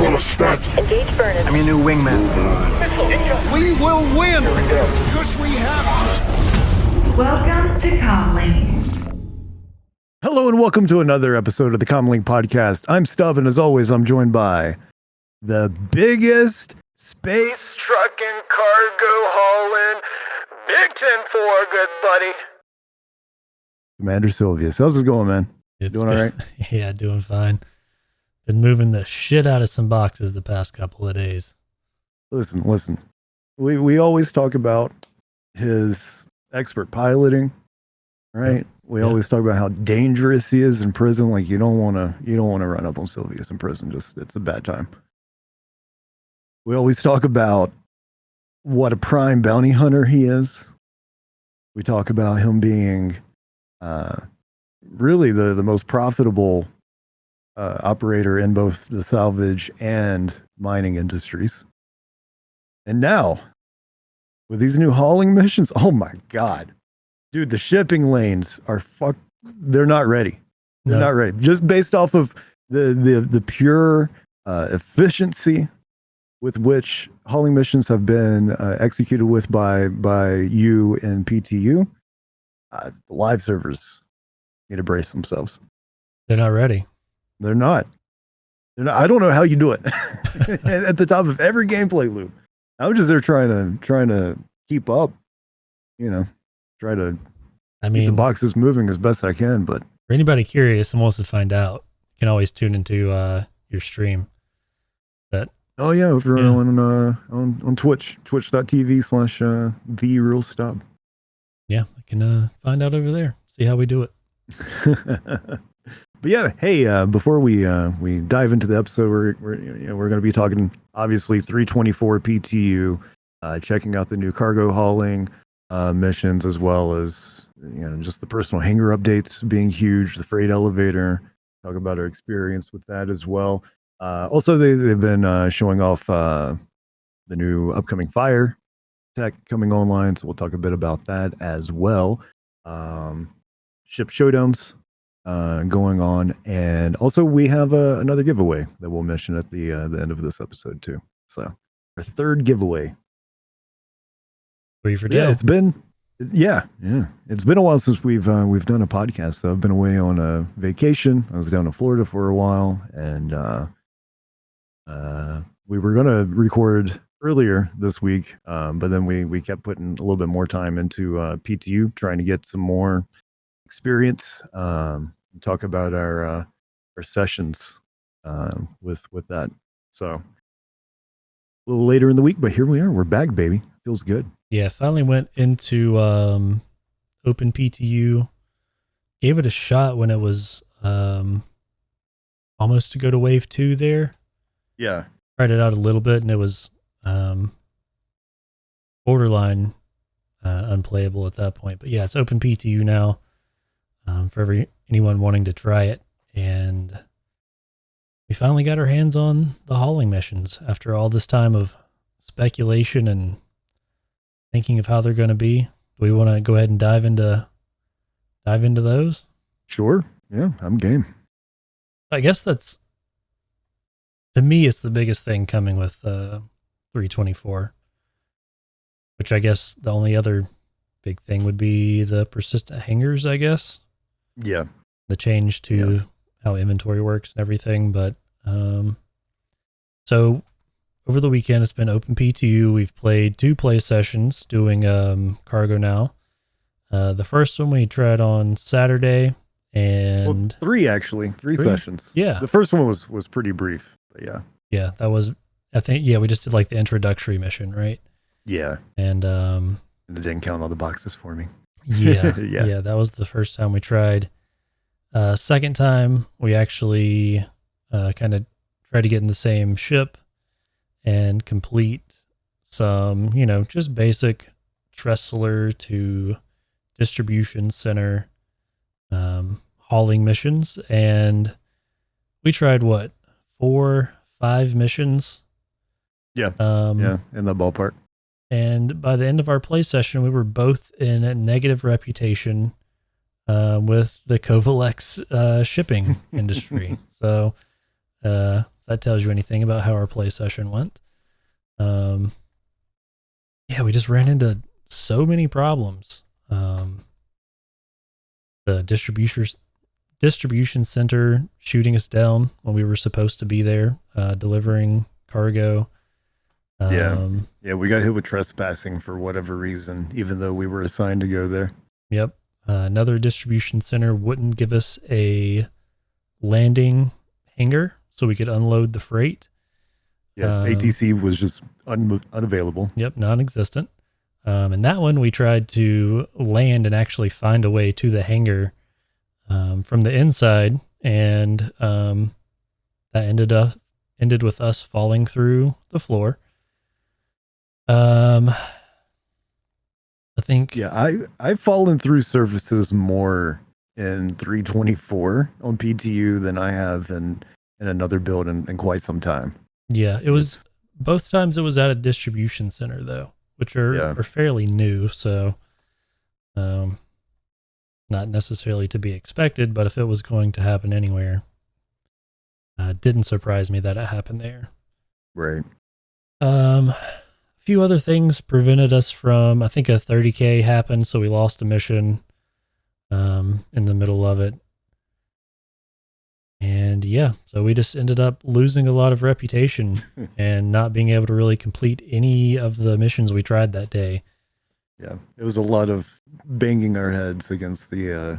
full of stats. Engage Vernon. I'm your new wingman. We will win because we have. Welcome to CommLink. Hello and welcome to another episode of the CommLink Podcast. I'm Stubb, and as always, I'm joined by the biggest space trucking cargo hauling Big 10-4, good buddy, Commander Sylvius. How's it going, man? It's Doing good. all right? Yeah, doing fine. Been moving the shit out of some boxes the past couple of days. Listen. We always talk about his expert piloting, right? We always talk about how dangerous he is in prison. Like you don't want to run up on Sylvius in prison. Just it's a bad time. We always talk about what a prime bounty hunter he is. We talk about him being really the most profitable operator in both the salvage and mining industries. And now, with these new hauling missions, oh my God. Dude, the shipping lanes are they're not ready. They're not ready. Just based off of the pure efficiency with which hauling missions have been executed with by you and PTU, the live servers need to brace themselves. They're not ready. They're not. I don't know how you do it at the top of every gameplay loop. I'm just there trying to keep up, try to keep the boxes moving as best I can. But for anybody curious and wants to find out, you can always tune into your stream. Over on Twitch, twitch.tv/TheRealStubb. Yeah, I can find out over there. See how we do it. But yeah, hey, before we dive into the episode, we're going to be talking obviously 3.24 PTU, checking out the new cargo hauling missions, as well as just the personal hangar updates being huge, the freight elevator. Talk about our experience with that as well. Also, they've been showing off the new upcoming fire tech coming online, so we'll talk a bit about that as well. Ship showdowns going on, and also we have another giveaway that we'll mention at the end of this episode too. So our third giveaway. Free for deal. Yeah, it's been a while since we've done a podcast. So I've been away on a vacation. I was down in Florida for a while, and we were gonna record earlier this week, but then we kept putting a little bit more time into PTU, trying to get some more experience. Talk about our sessions with that. So a little later in the week, but here we are. We're back, baby. Feels good. Yeah, finally went into Open PTU. Gave it a shot when it was almost to go to Wave 2 there. Yeah. Tried it out a little bit, and it was borderline unplayable at that point. But yeah, it's Open PTU now for anyone wanting to try it. And we finally got our hands on the hauling missions after all this time of speculation and thinking of how they're going to be. Do we want to go ahead and dive into those? Sure. Yeah, I'm game. I guess that's, to me, it's the biggest thing coming with 3.24, which I guess the only other big thing would be the persistent hangars, I guess. Yeah. The change to how inventory works and everything. But so over the weekend, it's been Open PTU. We've played 2 play sessions doing cargo now. The first one we tried on Saturday, and 3 actually, 3 sessions. Yeah. The first one was pretty brief, but yeah. Yeah, that was, I think, we just did like the introductory mission, right? Yeah. And it didn't count all the boxes for me. Yeah. Yeah, that was the first time we tried. Second time, we actually kind of tried to get in the same ship and complete some, just basic Trestler to distribution center hauling missions. And we tried 4, 5 missions. Yeah. In the ballpark. And by the end of our play session, we were both in a negative reputation with the Covalex shipping industry. So that tells you anything about how our play session went. Yeah, we just ran into so many problems. The distribution center shooting us down when we were supposed to be there, delivering cargo. Yeah, we got hit with trespassing for whatever reason, even though we were assigned to go there. Yep. Another distribution center wouldn't give us a landing hangar so we could unload the freight. Yeah, ATC was just unavailable. Yep, non-existent. And that one we tried to land and actually find a way to the hangar from the inside, and that ended with us falling through the floor. I think. Yeah, I've fallen through surfaces more in 3.24 on PTU than I have in another build in quite some time. Yeah, it was both times it was at a distribution center though, which are fairly new, so not necessarily to be expected, but if it was going to happen anywhere, didn't surprise me that it happened there. Right. A few other things prevented us from, I think a 30K happened, so we lost a mission in the middle of it. And yeah, so we just ended up losing a lot of reputation and not being able to really complete any of the missions we tried that day. Yeah, it was a lot of banging our heads against the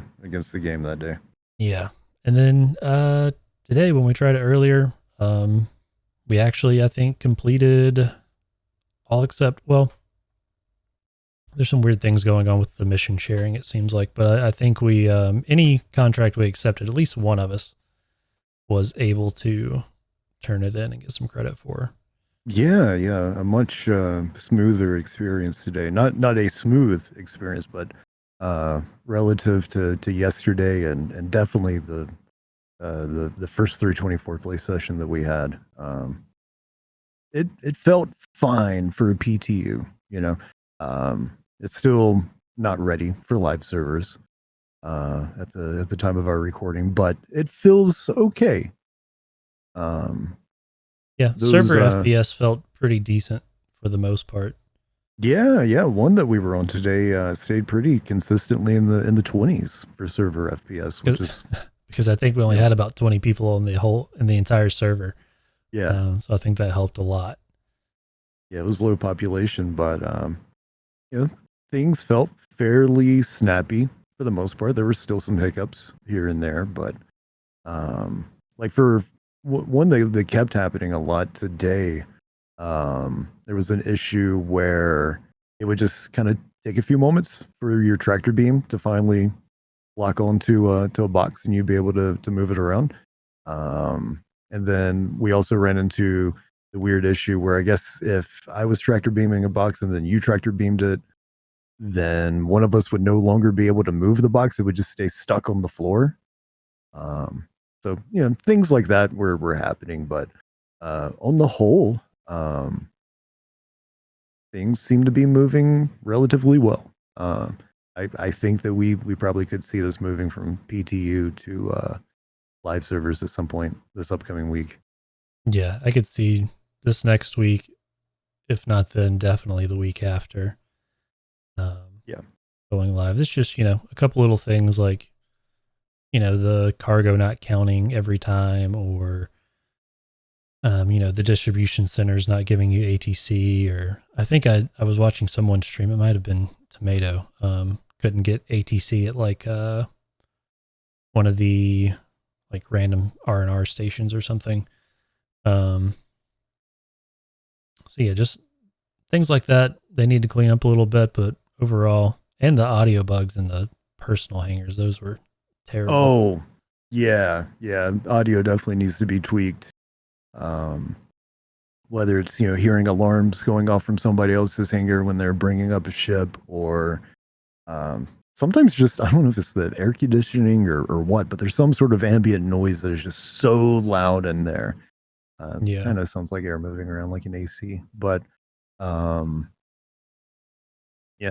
game that day. Yeah, and then today when we tried it earlier, we actually I think completed all except, well, there's some weird things going on with the mission sharing, it seems like, but I think we any contract we accepted, at least one of us was able to turn it in and get some credit for. Yeah, a much smoother experience today. Not a smooth experience, but relative to yesterday and definitely the first 3.24 play session that we had. It felt fine for a PTU. It's still not ready for live servers at the time of our recording, but it feels okay. Server FPS felt pretty decent for the most part. Yeah. One that we were on today stayed pretty consistently in the 20s for server FPS, which is because I think we only had about 20 people in the entire server. Yeah. So I think that helped a lot. Yeah, it was low population, but things felt fairly snappy for the most part. There were still some hiccups here and there, but like for one that kept happening a lot today, there was an issue where it would just kind of take a few moments for your tractor beam to finally lock onto to a box and you'd be able to move it around. And then we also ran into the weird issue where I guess if I was tractor beaming a box and then you tractor beamed it, then one of us would no longer be able to move the box. It would just stay stuck on the floor. So, things like that were happening, but on the whole, things seem to be moving relatively well. I think that we probably could see this moving from PTU to live servers at some point this upcoming week. Yeah, I could see this next week, if not then definitely the week after. Going live. This just, a couple little things like, the cargo not counting every time, or, the distribution centers not giving you ATC, or I think I was watching someone stream, it might have been Tomato, couldn't get ATC at like one of the like random R&R stations or something. So yeah, just things like that they need to clean up a little bit, but overall, and the audio bugs in the personal hangars, those were terrible. Oh, yeah. Audio definitely needs to be tweaked. Whether it's, hearing alarms going off from somebody else's hangar when they're bringing up a ship, or sometimes just, I don't know if it's the air conditioning or what, but there's some sort of ambient noise that is just so loud in there. Kind of sounds like air moving around like an AC, but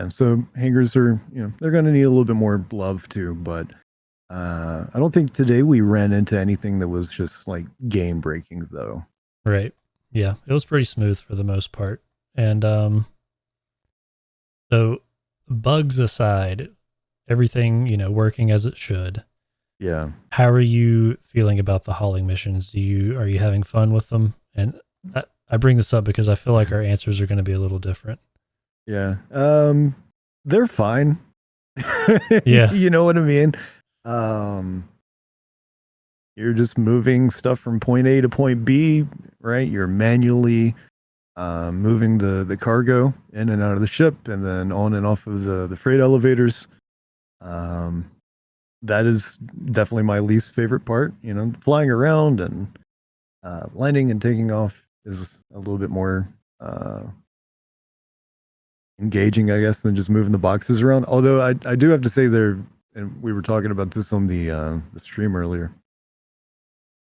so hangars are, they're going to need a little bit more love too, but I don't think today we ran into anything that was just like game breaking though. Right. Yeah, it was pretty smooth for the most part. And so bugs aside, everything, working as it should. Yeah. How are you feeling about the hauling missions? Are you having fun with them? And I bring this up because I feel like our answers are going to be a little different. Yeah. They're fine. Yeah. You know what I mean? You're just moving stuff from point A to point B, right? You're manually moving the cargo in and out of the ship and then on and off of the freight elevators. That is definitely my least favorite part. Flying around and landing and taking off is a little bit more engaging, I guess, than just moving the boxes around. Although I do have to say and we were talking about this on the stream earlier.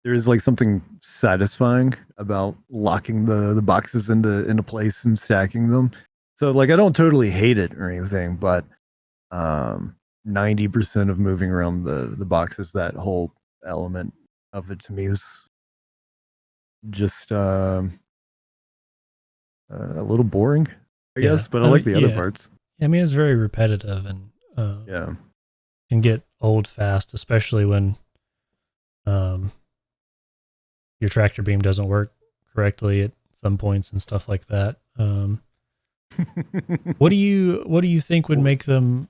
There is like something satisfying about locking the boxes into place and stacking them. So like I don't totally hate it or anything, but 90% of moving around the boxes, that whole element of it to me is just a little boring, I guess, but I like the other parts. I mean, it's very repetitive and yeah, can get old fast, especially when your tractor beam doesn't work correctly at some points and stuff like that. What do you think would make them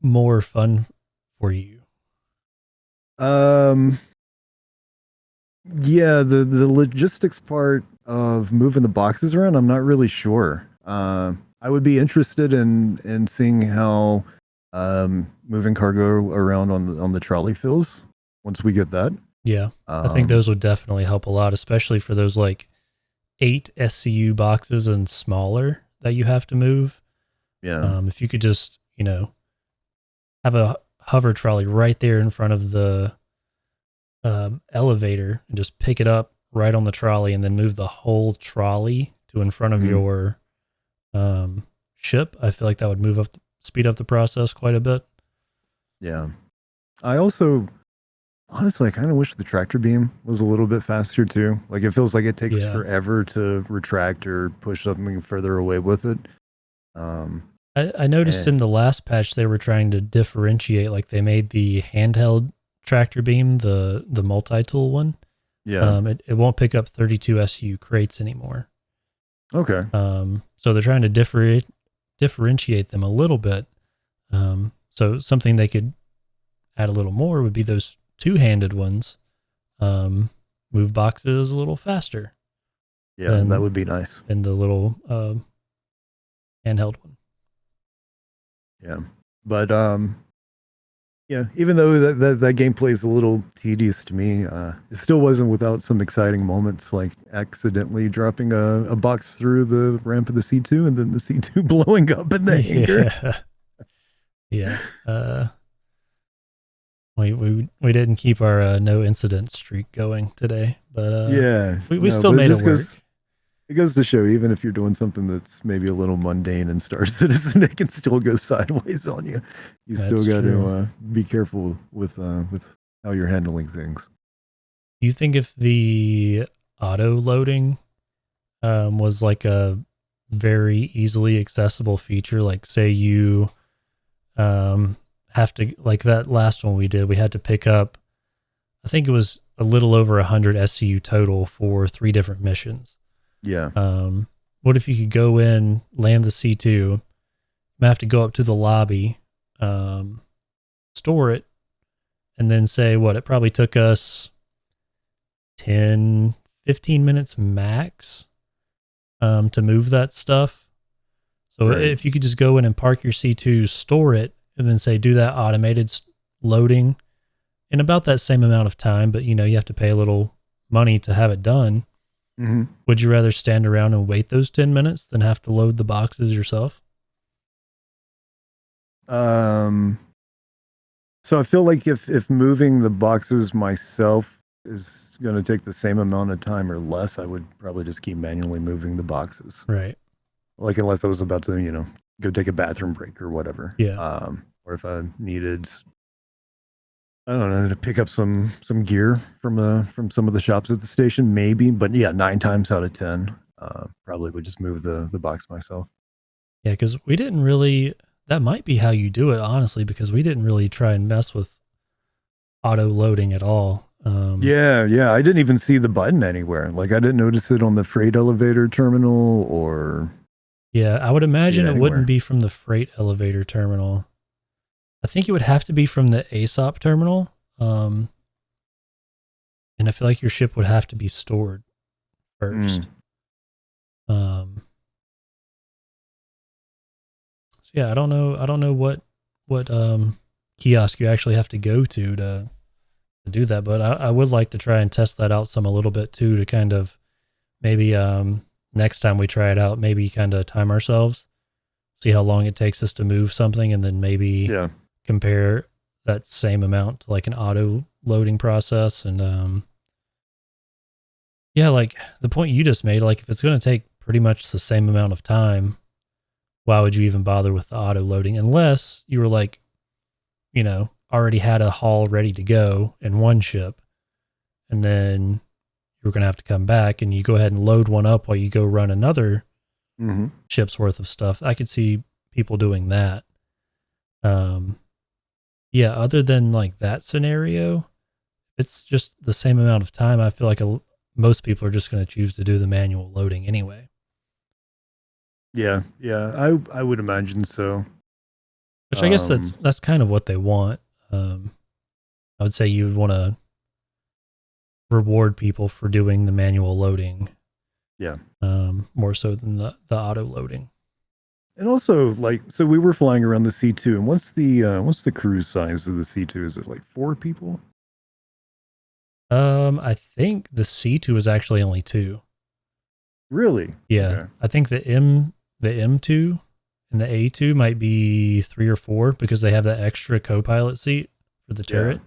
more fun for you? Yeah, the logistics part of moving the boxes around, I'm not really sure. I would be interested in seeing how moving cargo around on the trolley feels once we get that. Yeah, I think those would definitely help a lot, especially for those like 8 SCU boxes and smaller that you have to move. Yeah. If you could just, have a hover trolley right there in front of the elevator and just pick it up right on the trolley and then move the whole trolley to in front of your ship. I feel like that would speed up the process quite a bit. Yeah. I also, honestly, I kind of wish the tractor beam was a little bit faster too. Like it feels like it takes forever to retract or push something further away with it. I noticed in the last patch they were trying to differentiate, like they made the handheld tractor beam, the multi-tool one. Yeah. It won't pick up 32 SU crates anymore. Okay. So they're trying to differentiate them a little bit. So something they could add a little more would be those two-handed ones. Move boxes a little faster. Yeah, that would be nice. And the little handheld one. Yeah, but yeah, even though that gameplay is a little tedious to me, it still wasn't without some exciting moments, like accidentally dropping a box through the ramp of the C2 and then the C2 blowing up in the hangar. Yeah. We didn't keep our no incident streak going today, but we still made it work. It goes to show, even if you're doing something that's maybe a little mundane in Star Citizen, it can still go sideways on you. You still got to be careful with how you're handling things. Do you think if the auto loading was like a very easily accessible feature, like say you have to, like that last one we did, we had to pick up, I think it was a little over 100 SCU total for 3 different missions. Yeah. What if you could go in, land the C2, you have to go up to the lobby, store it, and then say it probably took us 10, 15 minutes max to move that stuff. So if you could just go in and park your C2, store it, and then say do that automated loading in about that same amount of time, but you have to pay a little money to have it done. Mm-hmm. Would you rather stand around and wait those 10 minutes than have to load the boxes yourself? So I feel like if moving the boxes myself is going to take the same amount of time or less, I would probably just keep manually moving the boxes. Right. Like unless I was about to, go take a bathroom break or whatever. Yeah. Or if I needed I don't know, to pick up some gear from some of the shops at the station, maybe. But yeah, 9 times out of 10, probably would just move the box myself. Yeah, because we didn't really. That might be how you do it, honestly, because we didn't really try and mess with auto loading at all. Yeah, I didn't even see the button anywhere. Like I didn't notice it on the freight elevator terminal or. Yeah, I would imagine it anywhere. wouldn't be from the freight elevator terminal. I think it would have to be from the ASOP terminal. And I feel like your ship would have to be stored first. So yeah, I don't know what kiosk you actually have to go to do that, but I would like to try and test that out a little bit too, to kind of maybe next time we try it out, maybe kind of time ourselves, see how long it takes us to move something, and then maybe compare that same amount to like an auto loading process. And yeah, like the point you just made, like if it's going to take pretty much the same amount of time, why would you even bother with the auto loading unless you were like, you know, already had a haul ready to go in one ship, and then you're going to have to come back and you go ahead and load one up while you go run another ship's worth of stuff. I could see people doing that. Yeah, other than like that scenario, it's just the same amount of time. I feel like most people are just going to choose to do the manual loading anyway. Yeah, I would imagine so. Which I guess that's kind of what they want. I would say you would want to reward people for doing the manual loading. Yeah. More so than the auto loading. And also, like, so we were flying around the C2, and what's the cruise size of the C2? Is it like 4 people? I think the C2 is actually only 2. Really? Yeah. Okay. I think the M2 and the A2 might be 3 or 4 because they have that extra co-pilot seat for the turret.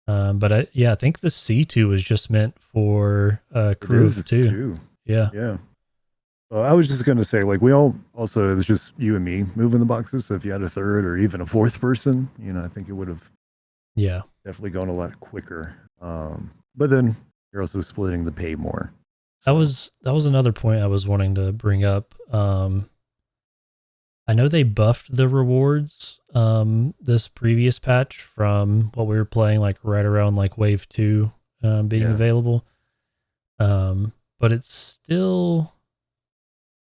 But I think the C2 is just meant for crew of 2. Yeah. Well, I was just going to say, like, it was just you and me moving the boxes. So if you had a third or even a fourth person, I think it would have definitely gone a lot quicker. But then you're also splitting the pay more. So. That was another point I was wanting to bring up. I know they buffed the rewards this previous patch from what we were playing, like right around like wave 2 being available. But it still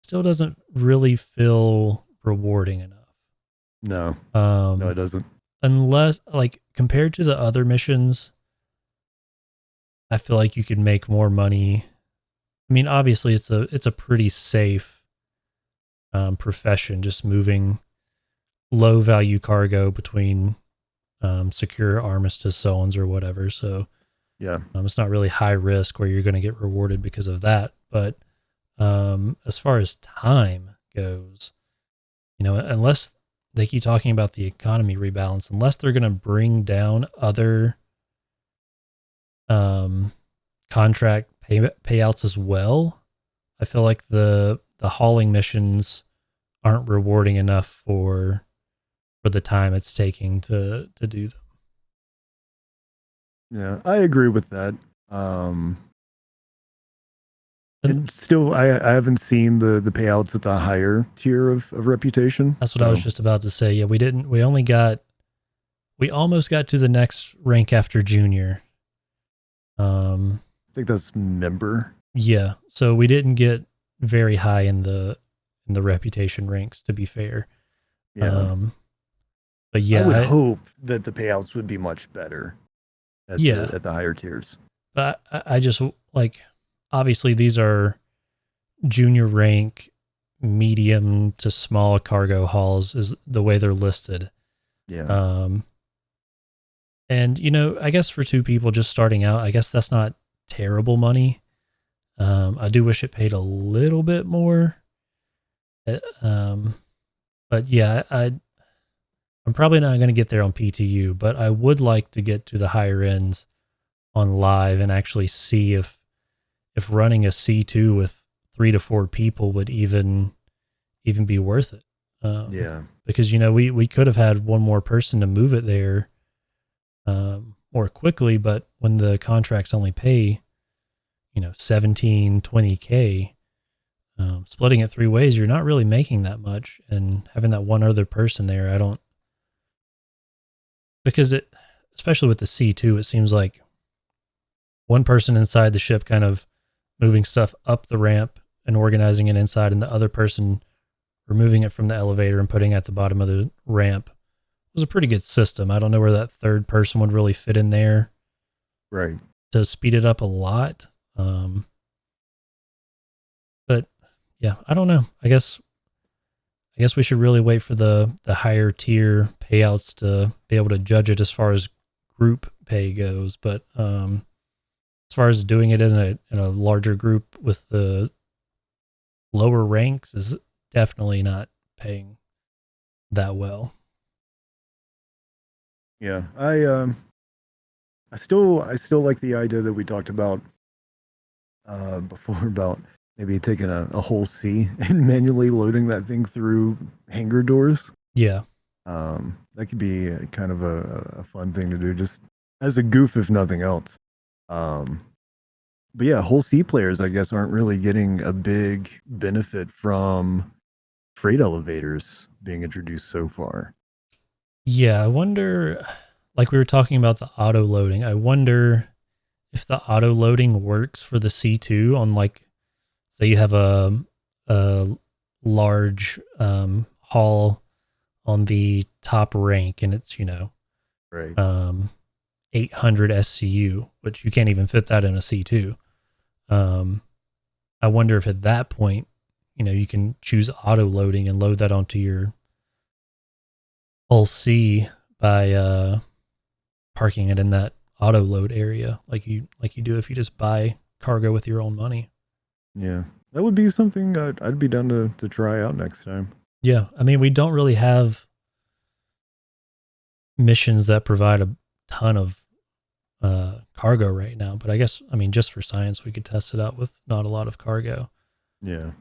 doesn't really feel rewarding enough. No, it doesn't. Unless, like, compared to the other missions, I feel like you could make more money. I mean, obviously it's a pretty safe profession, just moving low value cargo between secure armistice zones or whatever. So it's not really high risk where you're going to get rewarded because of that. But as far as time goes, unless they keep talking about the economy rebalance, unless they're going to bring down other contract payouts as well, I feel like the hauling missions aren't rewarding enough for the time it's taking to do them. Yeah, I agree with that. And still, I haven't seen the payouts at the higher tier of reputation. That's what I was just about to say. Yeah, we almost got to the next rank after junior. I think that's member. Yeah, so we didn't get very high in the reputation ranks, to be fair. Yeah. But yeah, I would hope that the payouts would be much better at the higher tiers. But I just, like, obviously these are junior rank, medium to small cargo hauls is the way they're listed. Yeah. And I guess for 2 people just starting out, I guess that's not terrible money. I do wish it paid a little bit more. But yeah, I'm probably not going to get there on PTU, but I would like to get to the higher ends on live and actually see if running a C2 with 3 to 4 people would even be worth it. Because we could have had one more person to move it there more quickly. But when the contracts only pay, 17, 20K, splitting it 3 ways, you're not really making that much. And having that one other person there, because especially with the C2, it seems like one person inside the ship kind of moving stuff up the ramp and organizing it inside, and the other person removing it from the elevator and putting it at the bottom of the ramp. It was a pretty good system. I don't know where that third person would really fit in there. Right. To speed it up a lot. But yeah, I don't know. I guess we should really wait for the higher tier payouts to be able to judge it as far as group pay goes. But as far as doing it in a larger group with the lower ranks is definitely not paying that well. Yeah, I still like the idea that we talked about before about maybe taking a whole C and manually loading that thing through hangar doors. Yeah. That could be kind of a fun thing to do, just as a goof, if nothing else. But yeah, whole C players, I guess, aren't really getting a big benefit from freight elevators being introduced so far. Yeah, I wonder, like we were talking about the auto loading, I wonder if the auto loading works for the C2 on, like, say you have a large haul on the top rank and it's, right. 800 SCU, which you can't even fit that in a C2. I wonder if at that point, you can choose auto loading and load that onto your hull C by parking it in that auto load area, like you do if you just buy cargo with your own money. Yeah, that would be something I'd be down to try out next time. Yeah, I mean, we don't really have missions that provide a ton of cargo right now, but I guess, just for science, we could test it out with not a lot of cargo. Yeah.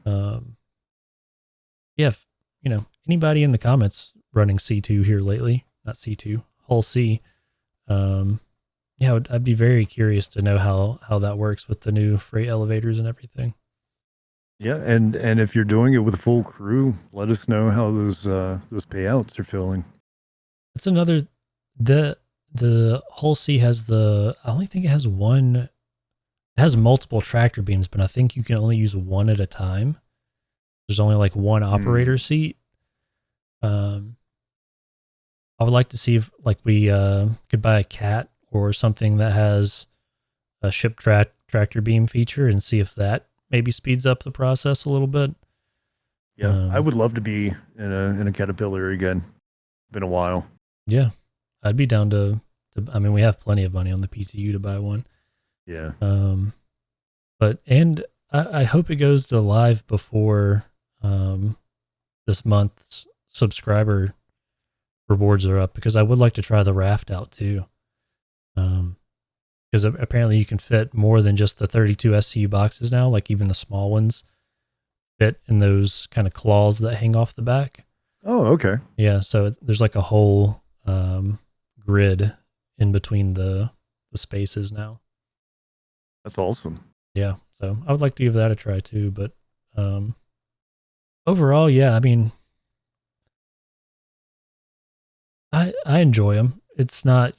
Yeah, if, anybody in the comments running C2 here lately, not C2, hull C, yeah, I'd be very curious to know how that works with the new freight elevators and everything. Yeah, and if you're doing it with a full crew, let us know how those payouts are feeling. It's another, the hull C has I only think it has one, it has multiple tractor beams, but I think you can only use one at a time. There's only like one operator seat. I would like to see if we could buy a cat or something that has a ship tractor beam feature and see if that maybe speeds up the process a little bit. Yeah, I would love to be in a Caterpillar again. Been a while. Yeah, I'd be down to. We have plenty of money on the PTU to buy one. Yeah. But I hope it goes to live before this month's subscriber rewards are up, because I would like to try the raft out too. Because apparently you can fit more than just the 32 SCU boxes now, like even the small ones fit in those kind of claws that hang off the back. Oh, okay. Yeah, so there's like a whole grid in between the spaces now. That's awesome. Yeah, so I would like to give that a try too, but overall, yeah, I enjoy them. It's not,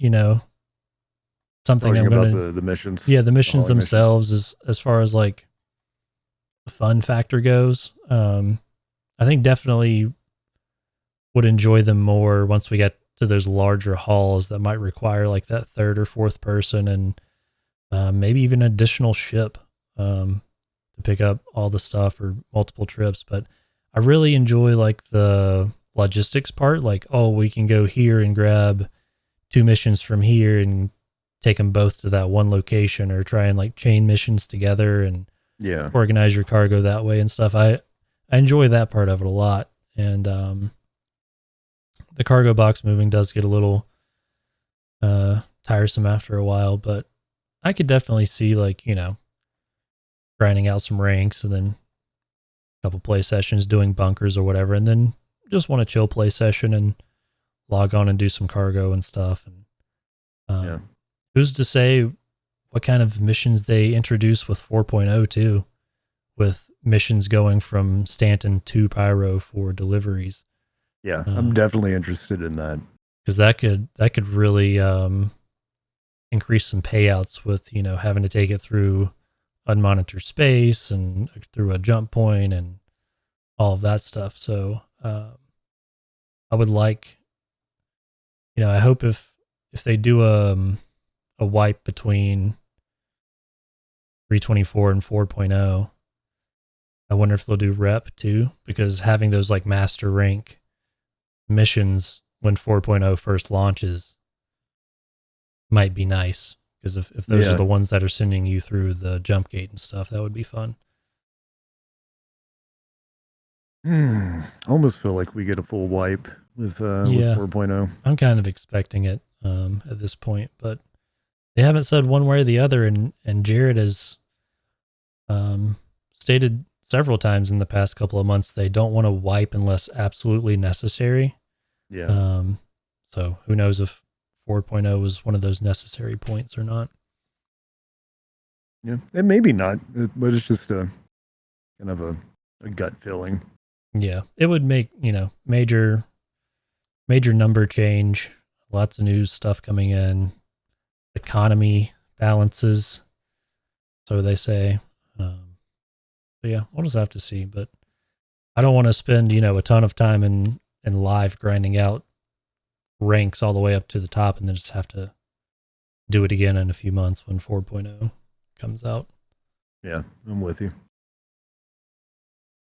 something I'm going to... the missions. Yeah, the missions themselves, as far as like the fun factor goes, I think definitely would enjoy them more once we get to those larger hauls that might require like that third or fourth person and maybe even an additional ship to pick up all the stuff or multiple trips. But I really enjoy like the logistics part, like, oh, we can go here and grab 2 missions from here and take them both to that one location, or try and like chain missions together and organize your cargo that way and stuff. I enjoy that part of it a lot. And the cargo box moving does get a little tiresome after a while, but I could definitely see like, grinding out some ranks and then a couple play sessions doing bunkers or whatever, and then just want a chill play session and log on and do some cargo and stuff. And Yeah. Who's to say what kind of missions they introduce with 4.0 too, with missions going from Stanton to Pyro for deliveries. Yeah, I'm definitely interested in that. Because that could really increase some payouts with, you know, having to take it through unmonitored space and through a jump point and all of that stuff. So I would like, you know, I hope if they do a wipe between 3.24 and 4.0, I wonder if they'll do rep too, because having those like master rank missions when 4.0 first launches might be nice, because if those are the ones that are sending you through the jump gate and stuff, that would be fun. I almost feel like we get a full wipe with 4.0. I'm kind of expecting it at this point, but they haven't said one way or the other, and Jared has stated several times in the past couple of months they don't want to wipe unless absolutely necessary. Yeah. So who knows if 4.0 was one of those necessary points or not. Yeah, and maybe not, but it's just a kind of a gut feeling. Yeah, it would make, you know, major number change, lots of new stuff coming in, economy balances, so they say. But yeah, we'll just have to see. But I don't want to spend, you know, a ton of time in live grinding out ranks all the way up to the top and then just have to do it again in a few months when 4.0 comes out. Yeah, I'm with you.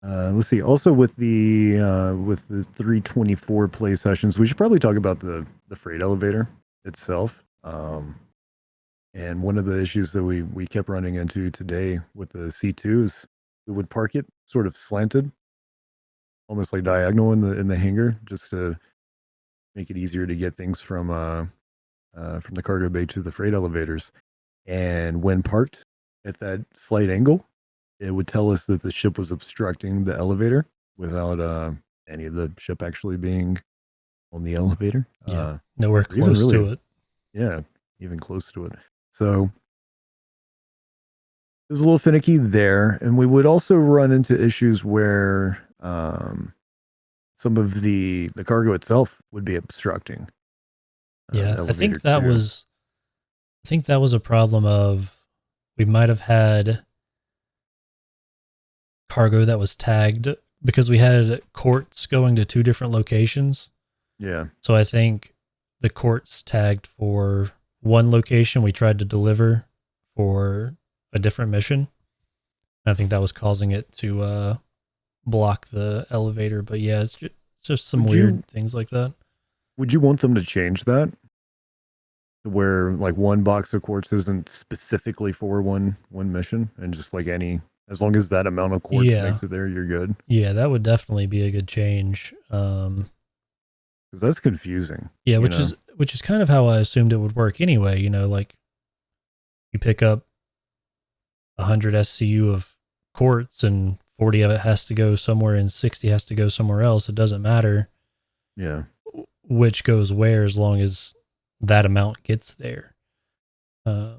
Let's see. Also with the 3.24 play sessions, we should probably talk about the freight elevator itself. And one of the issues that we kept running into today with the C2 is we would park it sort of slanted, almost like diagonal in the hangar, just to make it easier to get things from the cargo bay to the freight elevators. And when parked at that slight angle, it would tell us that the ship was obstructing the elevator without any of the ship actually being on the elevator. Yeah, nowhere close to it. Yeah, even close to it. So it was a little finicky there. And we would also run into issues where some of the cargo itself would be obstructing. I think that was a problem of, we might have had cargo that was tagged because we had courts going to two different locations. Yeah. So I think the courts tagged for one location we tried to deliver for a different mission. I think that was causing it to block the elevator. But yeah, it's just some weird things like that. Would you want them to change that? Where like one box of quartz isn't specifically for one mission, and just like any, as long as that amount of quartz makes it there, you're good. Yeah, that would definitely be a good change. Because that's confusing. Yeah, which is kind of how I assumed it would work anyway. You know, like you pick up 100 SCU of quartz and 40 of it has to go somewhere and 60 has to go somewhere else. It doesn't matter. Yeah. Which goes where, as long as that amount gets there. So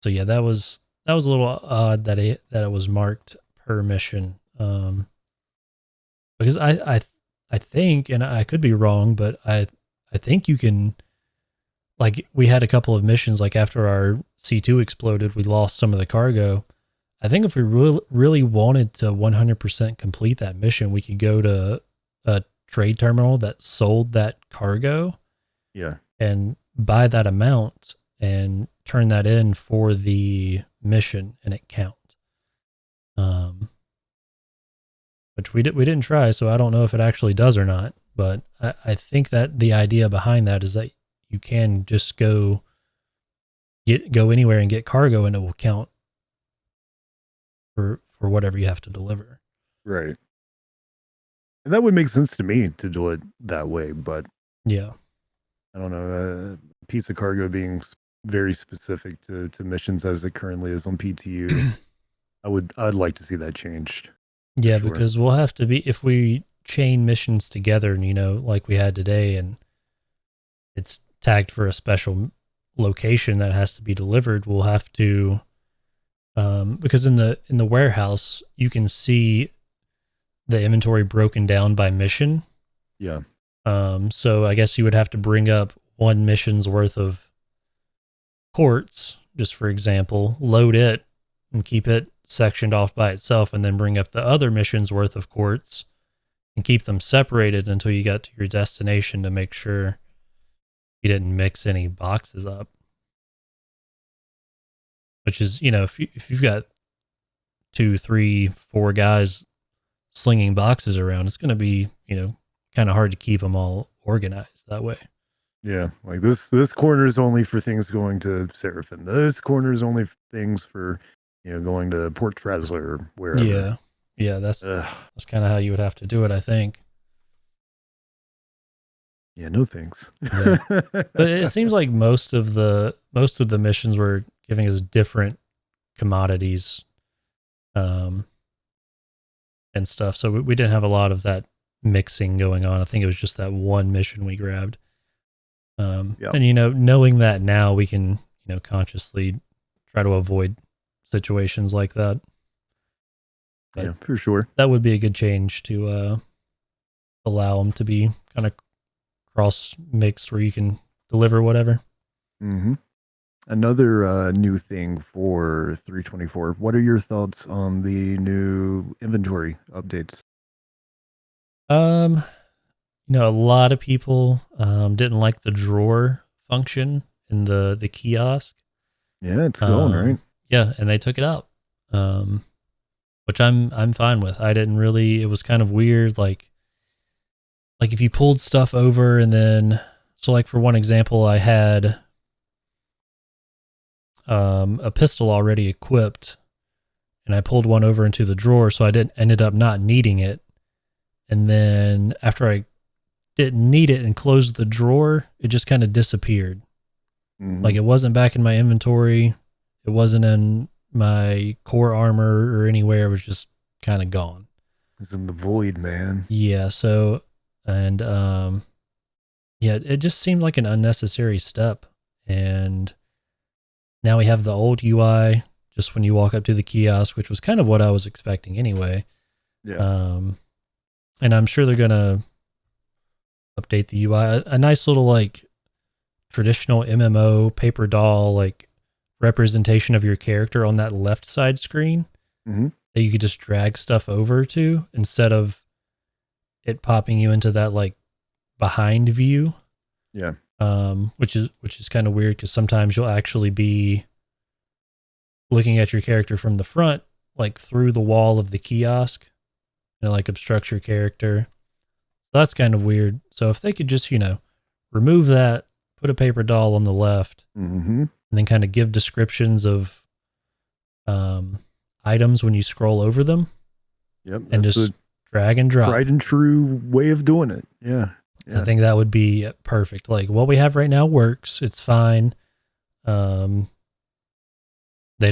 yeah, that was a little odd that it was marked per mission. Because I think, and I could be wrong, but I think you can, like, we had a couple of missions, like after our C2 exploded, we lost some of the cargo. I think if we really wanted to 100% complete that mission, we could go to a trade terminal that sold that cargo. Yeah. And buy that amount and turn that in for the mission and it count. Which we didn't try, so I don't know if it actually does or not. But I think that the idea behind that is that you can just go anywhere and get cargo, and it will count for whatever you have to deliver. Right. And that would make sense to me to do it that way, but yeah, I don't know, a piece of cargo being very specific to missions as it currently is on PTU. I'd like to see that changed. Yeah, sure. Because we'll have to be, if we chain missions together, and you know, like we had today, and it's tagged for a special location that has to be delivered, we'll have to, because in the warehouse you can see the inventory broken down by mission. Yeah. So I guess you would have to bring up one mission's worth of quartz, just for example, load it and keep it sectioned off by itself, and then bring up the other mission's worth of quartz and keep them separated until you got to your destination to make sure you didn't mix any boxes up. Which is, if you've got 2, 3, 4 guys slinging boxes around, it's going to be, kind of hard to keep them all organized that way. Yeah, like this corner is only for things going to Seraphim. This corner is only things for, going to Port Trezler or wherever. Yeah, that's kind of how you would have to do it, I think. Yeah, no thanks. Yeah. But it seems like most of the missions were giving us different commodities, and stuff. So we didn't have a lot of that mixing going on. I think it was just that one mission we grabbed. And knowing that now, we can consciously try to avoid situations like that. But yeah, for sure. That would be a good change to allow them to be kind of cross mixed where you can deliver whatever. Mm-hmm. Another new thing for 3.24. What are your thoughts on the new inventory updates? A lot of people didn't like the drawer function in the kiosk. Yeah, it's gone, right? Yeah, and they took it out, which I'm fine with. I didn't really. It was kind of weird, like if you pulled stuff over and then, so like for one example, I had a pistol already equipped, and I pulled one over into the drawer, so I ended up not needing it. And then after I didn't need it and closed the drawer, it just kind of disappeared. Mm-hmm. Like it wasn't back in my inventory. It wasn't in my core armor or anywhere. It was just kind of gone. It's in the void, man. Yeah. So, and, it just seemed like an unnecessary step. And now we have the old UI just when you walk up to the kiosk, which was kind of what I was expecting anyway. Yeah. And I'm sure they're going to update the UI. A nice little like traditional MMO paper doll like representation of your character on that left side screen that you could just drag stuff over to instead of it popping you into that like behind view. Yeah. Which is kind of weird because sometimes you'll actually be looking at your character from the front, like through the wall of the kiosk, like obstruct your character. So that's kind of weird. So if they could just, remove that, put a paper doll on the left, and then kind of give descriptions of items when you scroll over them. Yep. And just drag and drop. Tried and true way of doing it. Yeah. I think that would be perfect. Like what we have right now works. It's fine. They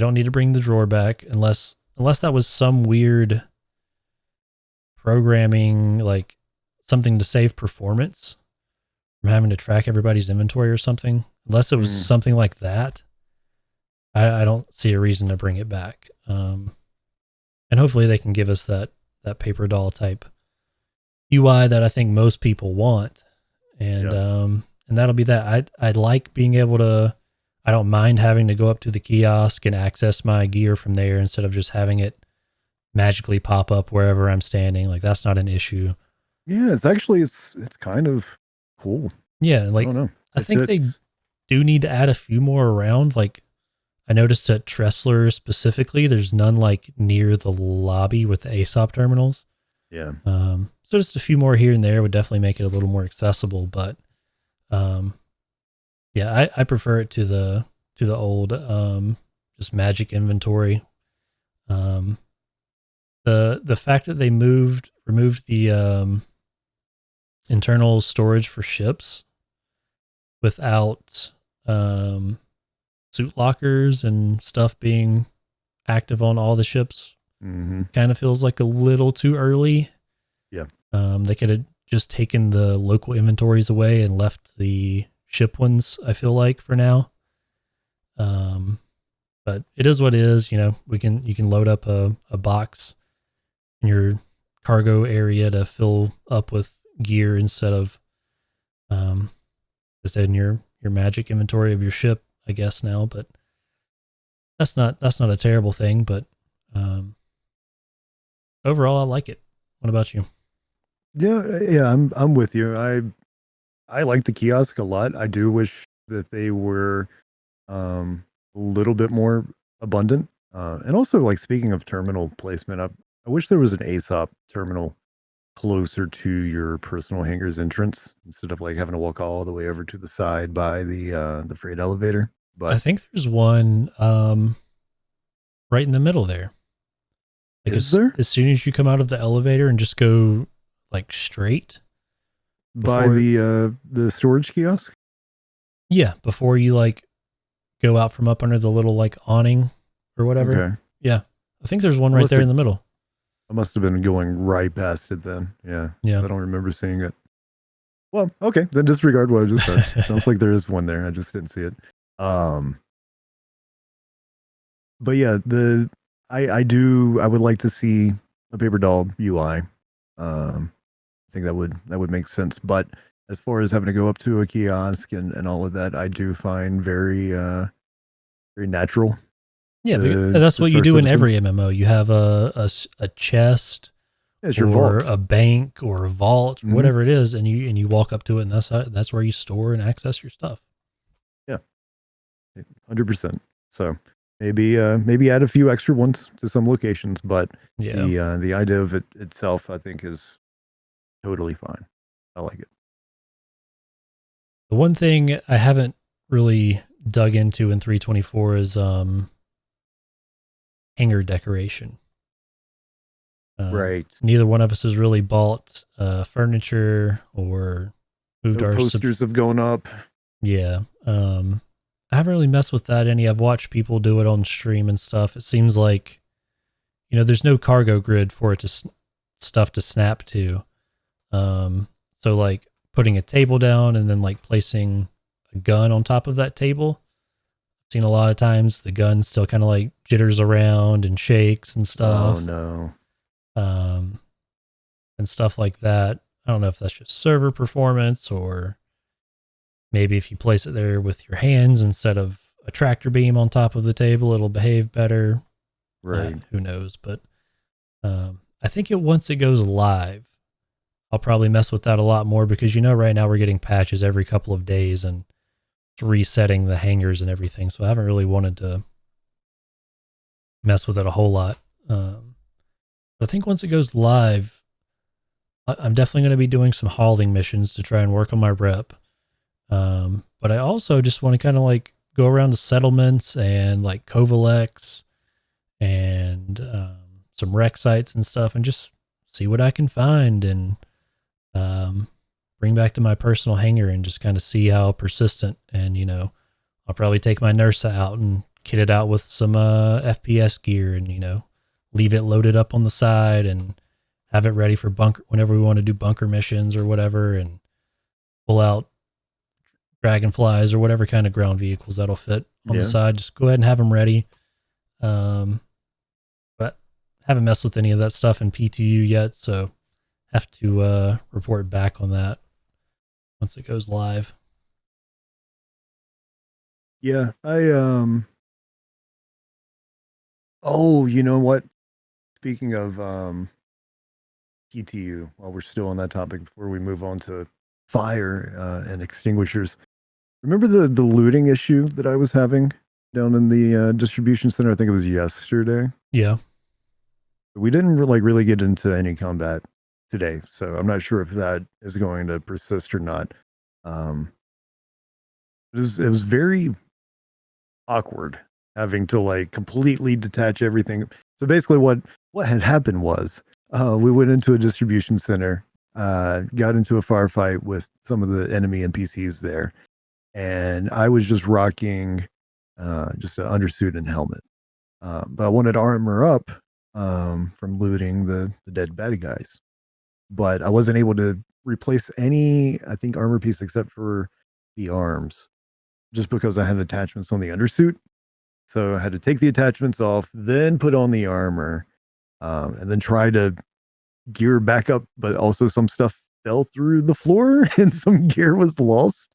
don't need to bring the drawer back unless that was some weird programming, like something to save performance from having to track everybody's inventory or something. Unless it was something like that, I don't see a reason to bring it back. And hopefully they can give us that paper doll type UI that I think most people want. And and that'll be that. I'd like being able to, I don't mind having to go up to the kiosk and access my gear from there instead of just having it magically pop up wherever I'm standing. Like that's not an issue. Yeah, it's kind of cool. Yeah, like I don't know. I think they do need to add a few more around. Like I noticed at Tressler specifically, there's none like near the lobby with the ASOP terminals. Yeah. So just a few more here and there would definitely make it a little more accessible. But I prefer it to the old just magic inventory. The fact that they removed the internal storage for ships without suit lockers and stuff being active on all the ships kind of feels like a little too early. Yeah. They could have just taken the local inventories away and left the ship ones, I feel like, for now. But it is what it is. You can load up a box in your cargo area to fill up with gear instead of just in your magic inventory of your ship, I guess now. But that's not a terrible thing. But overall, I like it. What about you? Yeah, I'm with you. I like the kiosk a lot. I do wish that they were a little bit more abundant. And also, like, speaking of terminal placement, I wish there was an ASOP terminal closer to your personal hangar's entrance instead of like having to walk all the way over to the side by the freight elevator. I But think there's one right in the middle there. Like is there as soon as you come out of the elevator and just go like straight by the storage kiosk? Yeah, before you like go out from up under the little like awning or whatever. Okay. Yeah, I think there's one right there in the middle. I must have been going right past it then. Yeah. Yeah. I don't remember seeing it. Well, okay, then disregard what I just said. Sounds like there is one there. I just didn't see it. But yeah, I would like to see a paper doll UI. I think that would make sense. But as far as having to go up to a kiosk and all of that, I do find very very natural. Yeah, that's what you do in every MMO. You have a chest, it's your or vault, a bank, or a vault, or whatever it is, and you walk up to it, and that's where you store and access your stuff. Yeah, 100%. So maybe add a few extra ones to some locations, but the idea of it itself, I think, is totally fine. I like it. The one thing I haven't really dug into in 3.24 is hangar decoration. Right. Neither one of us has really bought furniture or moved our posters have gone up. Yeah. I haven't really messed with that any. I've watched people do it on stream and stuff. It seems like, there's no cargo grid for it to stuff to snap to. So like putting a table down and then like placing a gun on top of that table. I've seen a lot of times the gun still kind of like jitters around and shakes and stuff. Oh no. And stuff like that. I don't know if that's just server performance, or maybe if you place it there with your hands instead of a tractor beam on top of the table, it'll behave better. Right. Who knows? But I think once it goes live, I'll probably mess with that a lot more, because right now we're getting patches every couple of days and it's resetting the hangars and everything. So I haven't really wanted to mess with it a whole lot. But I think once it goes live, I'm definitely going to be doing some hauling missions to try and work on my rep. But I also just want to kind of like go around to settlements and like Covalex and some wreck sites and stuff, and just see what I can find and bring back to my personal hangar and just kind of see how persistent. And I'll probably take my Nursa out and kit it out with some FPS gear, and leave it loaded up on the side and have it ready for bunker whenever we want to do bunker missions or whatever, and pull out dragonflies or whatever kind of ground vehicles that'll fit on the side. Just go ahead and have them ready. But haven't messed with any of that stuff in PTU yet, so have to report back on that once it goes live. Yeah, oh, you know what? Speaking of PTU, while we're still on that topic, before we move on to fire and extinguishers, remember the looting issue that I was having down in the distribution center? I think it was yesterday. Yeah. We didn't really get into any combat today, so I'm not sure if that is going to persist or not. It was very awkward having to like completely detach everything. So basically what had happened was we went into a distribution center, got into a firefight with some of the enemy NPCs there, and I was just rocking just an undersuit and helmet. But I wanted to armor up from looting the dead bad guys. But I wasn't able to replace any, I think, armor piece except for the arms just because I had attachments on the undersuit. So I had to take the attachments off, then put on the armor, and then try to gear back up. But also some stuff fell through the floor and some gear was lost.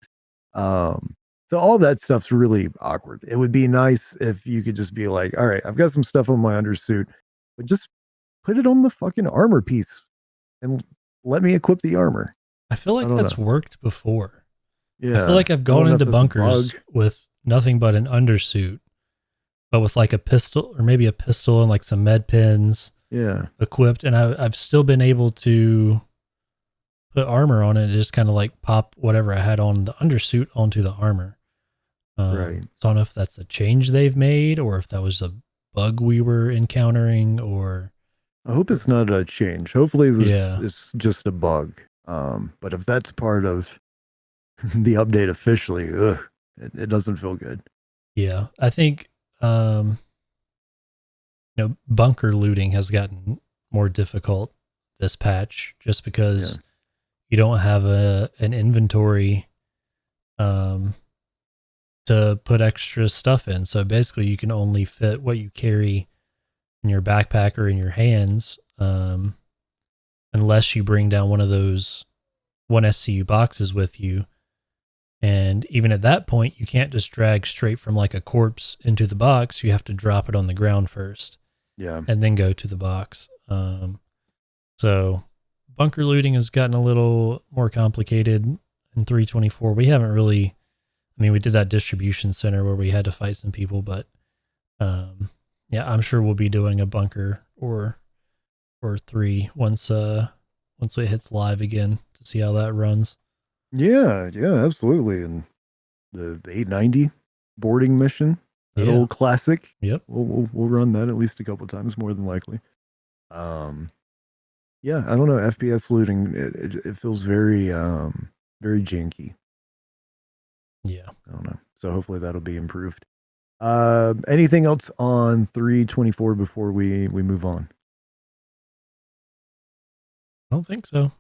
So all that stuff's really awkward. It would be nice if you could just be like, all right, I've got some stuff on my undersuit, but just put it on the fucking armor piece and let me equip the armor. I feel like that's worked before. Yeah. I feel like I've gone into bunkers with nothing but an undersuit, but with like a pistol or maybe a pistol and like some med pins equipped. And I've still been able to put armor on it and just kind of like pop whatever I had on the undersuit onto the armor. Right. So I don't know if that's a change they've made or if that was a bug we were encountering, or I hope it's not a change. Hopefully it's just a bug. But if that's part of the update officially, it doesn't feel good. Yeah. I think, bunker looting has gotten more difficult this patch just because you don't have an inventory, to put extra stuff in. So basically you can only fit what you carry in your backpack or in your hands, unless you bring down one of those 1SCU boxes with you. And even at that point, you can't just drag straight from like a corpse into the box. You have to drop it on the ground first. Yeah. And then go to the box. So bunker looting has gotten a little more complicated in 3.24. We haven't really, we did that distribution center where we had to fight some people, but I'm sure we'll be doing a bunker or 3 once it hits live again to see how that runs. Yeah, absolutely. And the 890 boarding mission, that old classic. Yep. We'll run that at least a couple times, more than likely. I don't know. FPS looting, it feels very very janky. Yeah. I don't know. So hopefully that'll be improved. Anything else on 3.24 before we move on? I don't think so.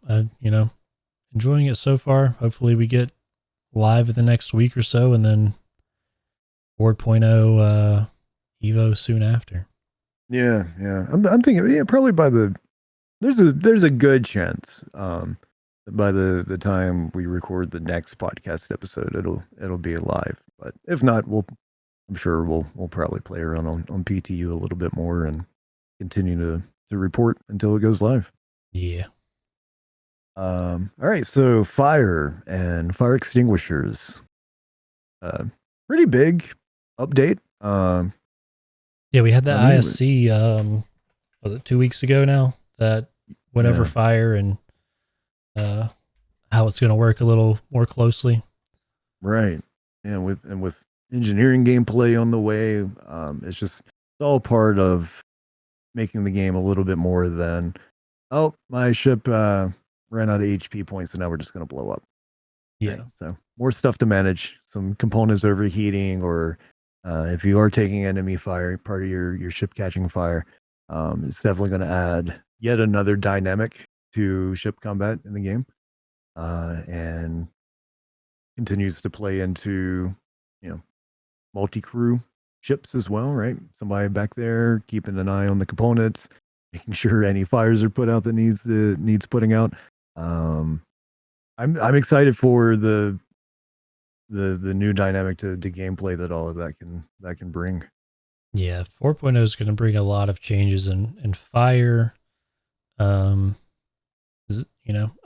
Enjoying it so far. Hopefully we get live in the next week or so, and then 4.0 Evo soon after. Yeah. I'm thinking probably by there's a good chance by the time we record the next podcast episode it'll be live. But if not, I'm sure we'll probably play around on PTU a little bit more and continue to report until it goes live. Yeah. All right, so fire and fire extinguishers. Pretty big update. We had the ISC, was it 2 weeks ago now, that went over fire and how it's going to work a little more closely. Right. Yeah, with engineering gameplay on the way, it's all part of making the game a little bit more than, my ship ran out of HP points, and now we're just going to blow up. Yeah. Right? So more stuff to manage, some components overheating, or if you are taking enemy fire, part of your ship catching fire, it's definitely going to add yet another dynamic to ship combat in the game, and continues to play into, multi-crew ships as well, right? Somebody back there keeping an eye on the components, making sure any fires are put out that needs putting out. I'm excited for the new dynamic to gameplay that all of that can bring. Yeah, 4.0 is going to bring a lot of changes in fire. I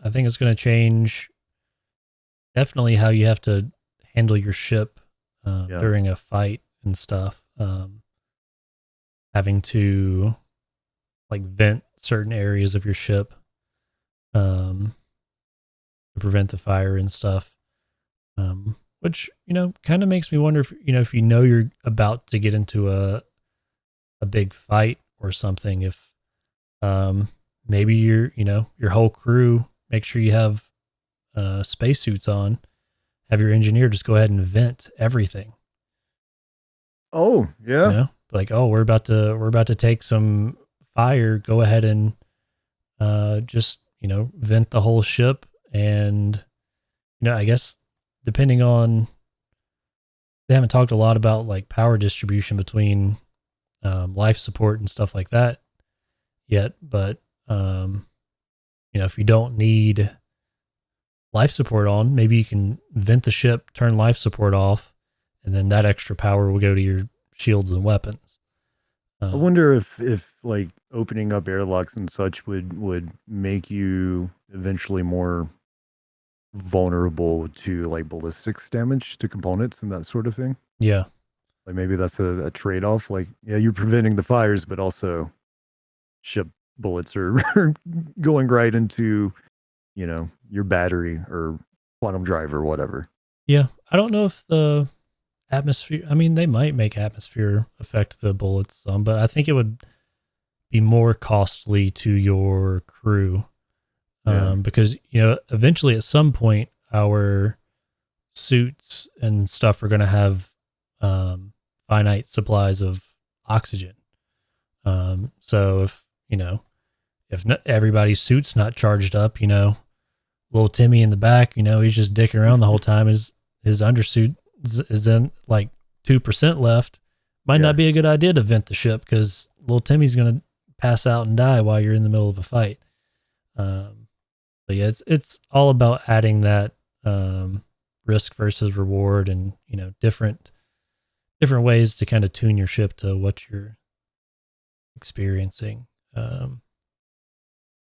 think it's going to change definitely how you have to handle your ship during a fight and stuff. Having to like vent certain areas of your ship to prevent the fire and stuff. Which, kind of makes me wonder if you're about to get into a big fight or something, if maybe your whole crew, make sure you have spacesuits on, have your engineer just go ahead and vent everything. Oh, yeah. Like, we're about to take some fire, go ahead and just vent the whole ship. And I guess depending on, they haven't talked a lot about like power distribution between life support and stuff like that yet. But, if you don't need life support on, maybe you can vent the ship, turn life support off, and then that extra power will go to your shields and weapons. I wonder if like opening up airlocks and such would make you eventually more vulnerable to like ballistics damage to components and that sort of thing. Yeah. Like maybe that's a trade-off. Like, yeah, you're preventing the fires, but also ship bullets are going right into, your battery or quantum drive or whatever. Yeah. I don't know if the atmosphere, they might make atmosphere affect the bullets some, but I think it would be more costly to your crew. Because, eventually at some point our suits and stuff are going to have finite supplies of oxygen. So if not, everybody's suit's not charged up, little Timmy in the back, he's just dicking around the whole time. His undersuit is in like 2% left. Might not be a good idea to vent the ship because little Timmy's going to pass out and die while you're in the middle of a fight. But yeah, it's all about adding that risk versus reward, and different ways to kind of tune your ship to what you're experiencing.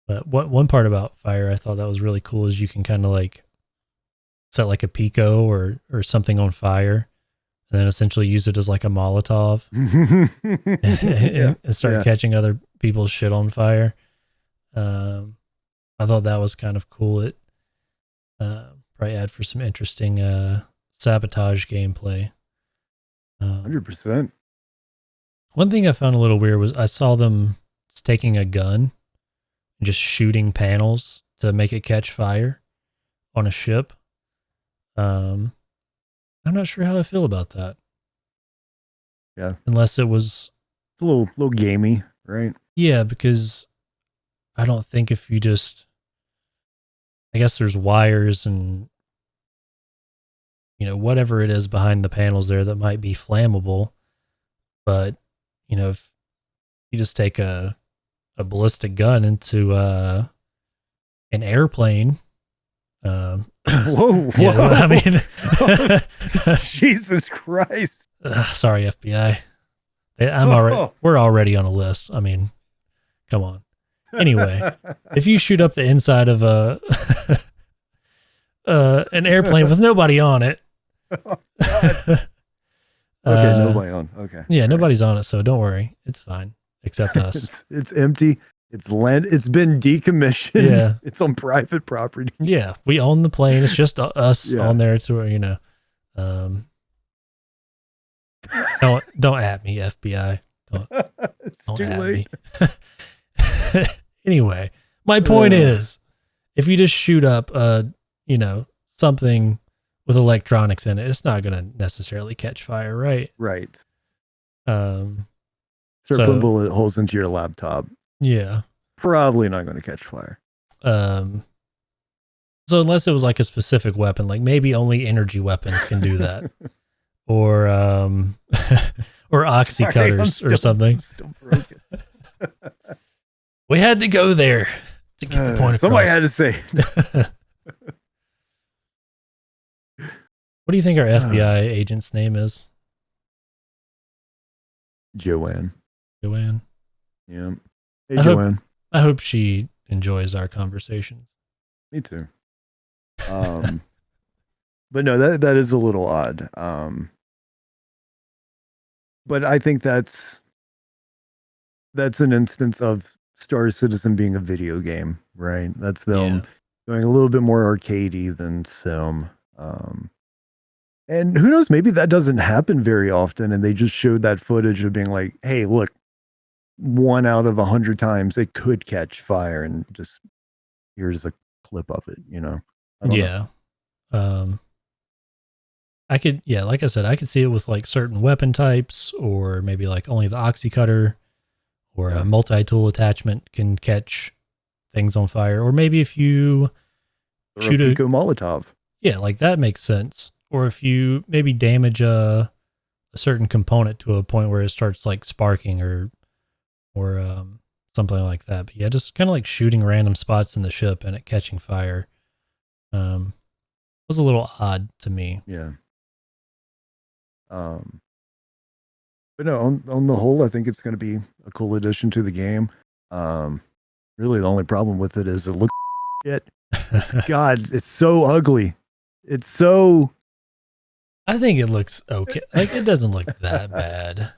But one part about fire I thought that was really cool is you can kind of like set like a Pico or something on fire, and then essentially use it as like a Molotov and start catching other people's shit on fire. I thought that was kind of cool. It probably add for some interesting sabotage gameplay. 100%. One thing I found a little weird was I saw them taking a gun and just shooting panels to make it catch fire on a ship. I'm not sure how I feel about that. Yeah. Unless it was... It's a little gamey, right? Yeah, because I don't think if you just... I guess there's wires and whatever it is behind the panels there that might be flammable. But, if you just take a ballistic gun into an airplane. Whoa. Jesus Christ. Sorry, FBI. We're already on a list. Come on. Anyway, if you shoot up the inside of an airplane with nobody on it. Okay, nobody on. Okay. Yeah, nobody's on it, so don't worry. It's fine, except us. It's empty. It's land. It's been decommissioned. Yeah. It's on private property. Yeah, we own the plane. It's just us on there to don't at me, FBI. It's don't too at late. Me. Anyway, my point is, if you just shoot up something with electronics in it, it's not going to necessarily catch fire, right? Right. So putting bullet holes into your laptop. Yeah. Probably not going to catch fire. So unless it was like a specific weapon, like maybe only energy weapons can do that. Or oxy cutters or something. I'm still broken. We had to go there to get the point across. Somebody had to say. What do you think our FBI agent's name is? Joanne. Joanne. Yeah. Hey, Joanne. I hope she enjoys our conversations. Me too. But no, that is a little odd. But I think that's an instance of Star Citizen being a video game, right? That's them going a little bit more arcadey than sim. And who knows, maybe that doesn't happen very often, and they just showed that footage of being like, hey, look, 1 out of 100 times it could catch fire, and just here's a clip of it, I don't know. I could, like I said, I could see it with like certain weapon types, or maybe like only the oxy cutter or a multi-tool attachment can catch things on fire. Or maybe if you shoot a Pico Molotov. Yeah, like that makes sense. Or if you maybe damage a certain component to a point where it starts like sparking or something like that. But yeah, just kind of like shooting random spots in the ship and it catching fire was a little odd to me. Yeah. But no, on the whole, I think it's going to be a cool addition to the game. Really, the only problem with it is it looks shit. God, it's so ugly. It's so. I think it looks okay. Like it doesn't look that bad.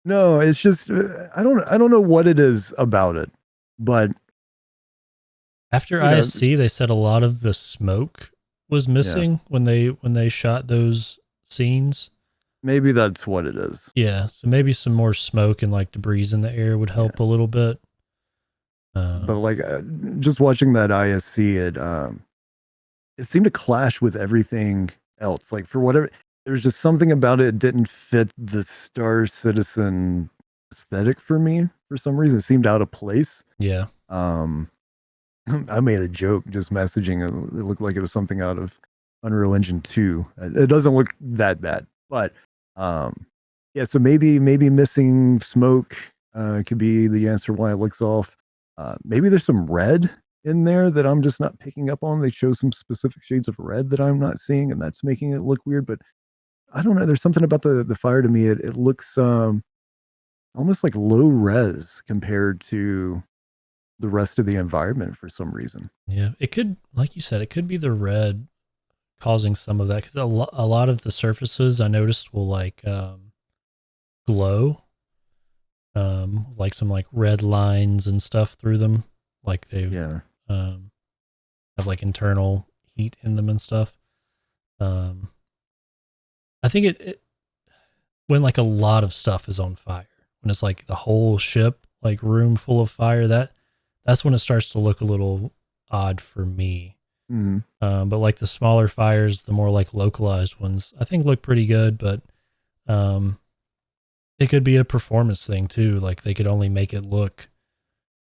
No, it's just I don't know what it is about it, but after ISC, they said a lot of the smoke was missing when they shot those scenes. Maybe that's what it is. Yeah, so maybe some more smoke and like debris in the air would help a little bit. But like just watching that ISC, it seemed to clash with everything else. Like for whatever, there was just something about it didn't fit the Star Citizen aesthetic for me. For some reason, it seemed out of place. Yeah. I made a joke just messaging. It looked like it was something out of Unreal Engine 2. It doesn't look that bad, but yeah. So maybe missing smoke could be the answer why it looks off. Maybe there's some red in there that I'm just not picking up on. They show some specific shades of red that I'm not seeing, and that's making it look weird. But I don't know. There's something about the fire to me. It looks almost like low res compared to the rest of the environment for some reason. Yeah, it could, like you said, it could be the red causing some of that, because a lot of the surfaces I noticed will like glow, like some like red lines and stuff through them, like they have like internal heat in them and stuff. I think it when like a lot of stuff is on fire, when it's like the whole ship, like room full of fire, that's when it starts to look a little odd for me. Mm-hmm. But like the smaller fires, the more like localized ones, I think look pretty good. But it could be a performance thing too. Like they could only make it look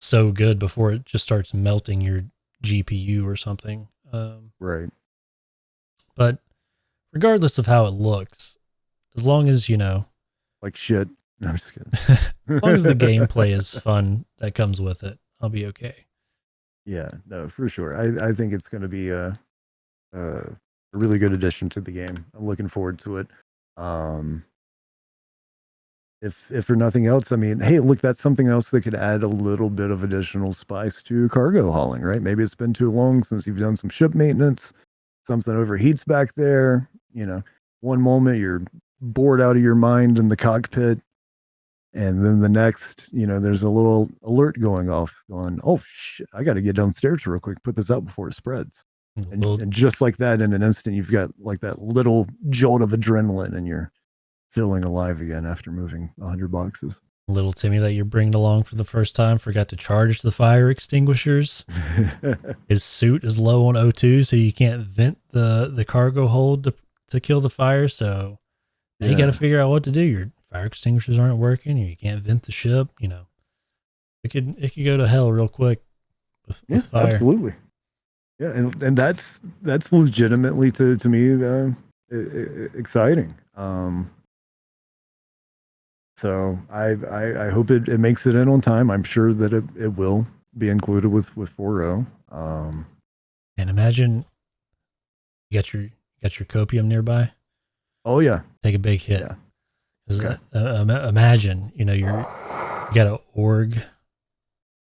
so good before it just starts melting your GPU or something. Right. But regardless of how it looks, as long as, you know, like shit. No, I'm just kidding. as long as the gameplay is fun that comes with it, I'll be okay. Yeah, no, for sure. I think it's going to be a really good addition to the game. I'm looking forward to it. If for nothing else, I mean, hey, look, that's something else that could add a little bit of additional spice to cargo hauling, right? Maybe it's been too long since you've done some ship maintenance. Something overheats back there. You know, one moment you're bored out of your mind in the cockpit, and then the next, you know, there's a little alert going off going, oh shit, I got to get downstairs real quick, put this out before it spreads. And just like that, in an instant, you've got like that little jolt of adrenaline and you're feeling alive again after moving 100 boxes. Little Timmy that you're bringing along for the first time forgot to charge the fire extinguishers. His suit is low on O2, so you can't vent the cargo hold to kill the fire. So you got to figure out what to do. Your fire extinguishers aren't working, or you can't vent the ship. You know, it could go to hell real quick with fire. Absolutely. Yeah, and that's legitimately to me exciting. So I hope it makes it in on time. I'm sure that it will be included with 4.0. And imagine you got your copium nearby. Oh yeah, take a big hit. Yeah. Okay. Imagine, you know, you got an org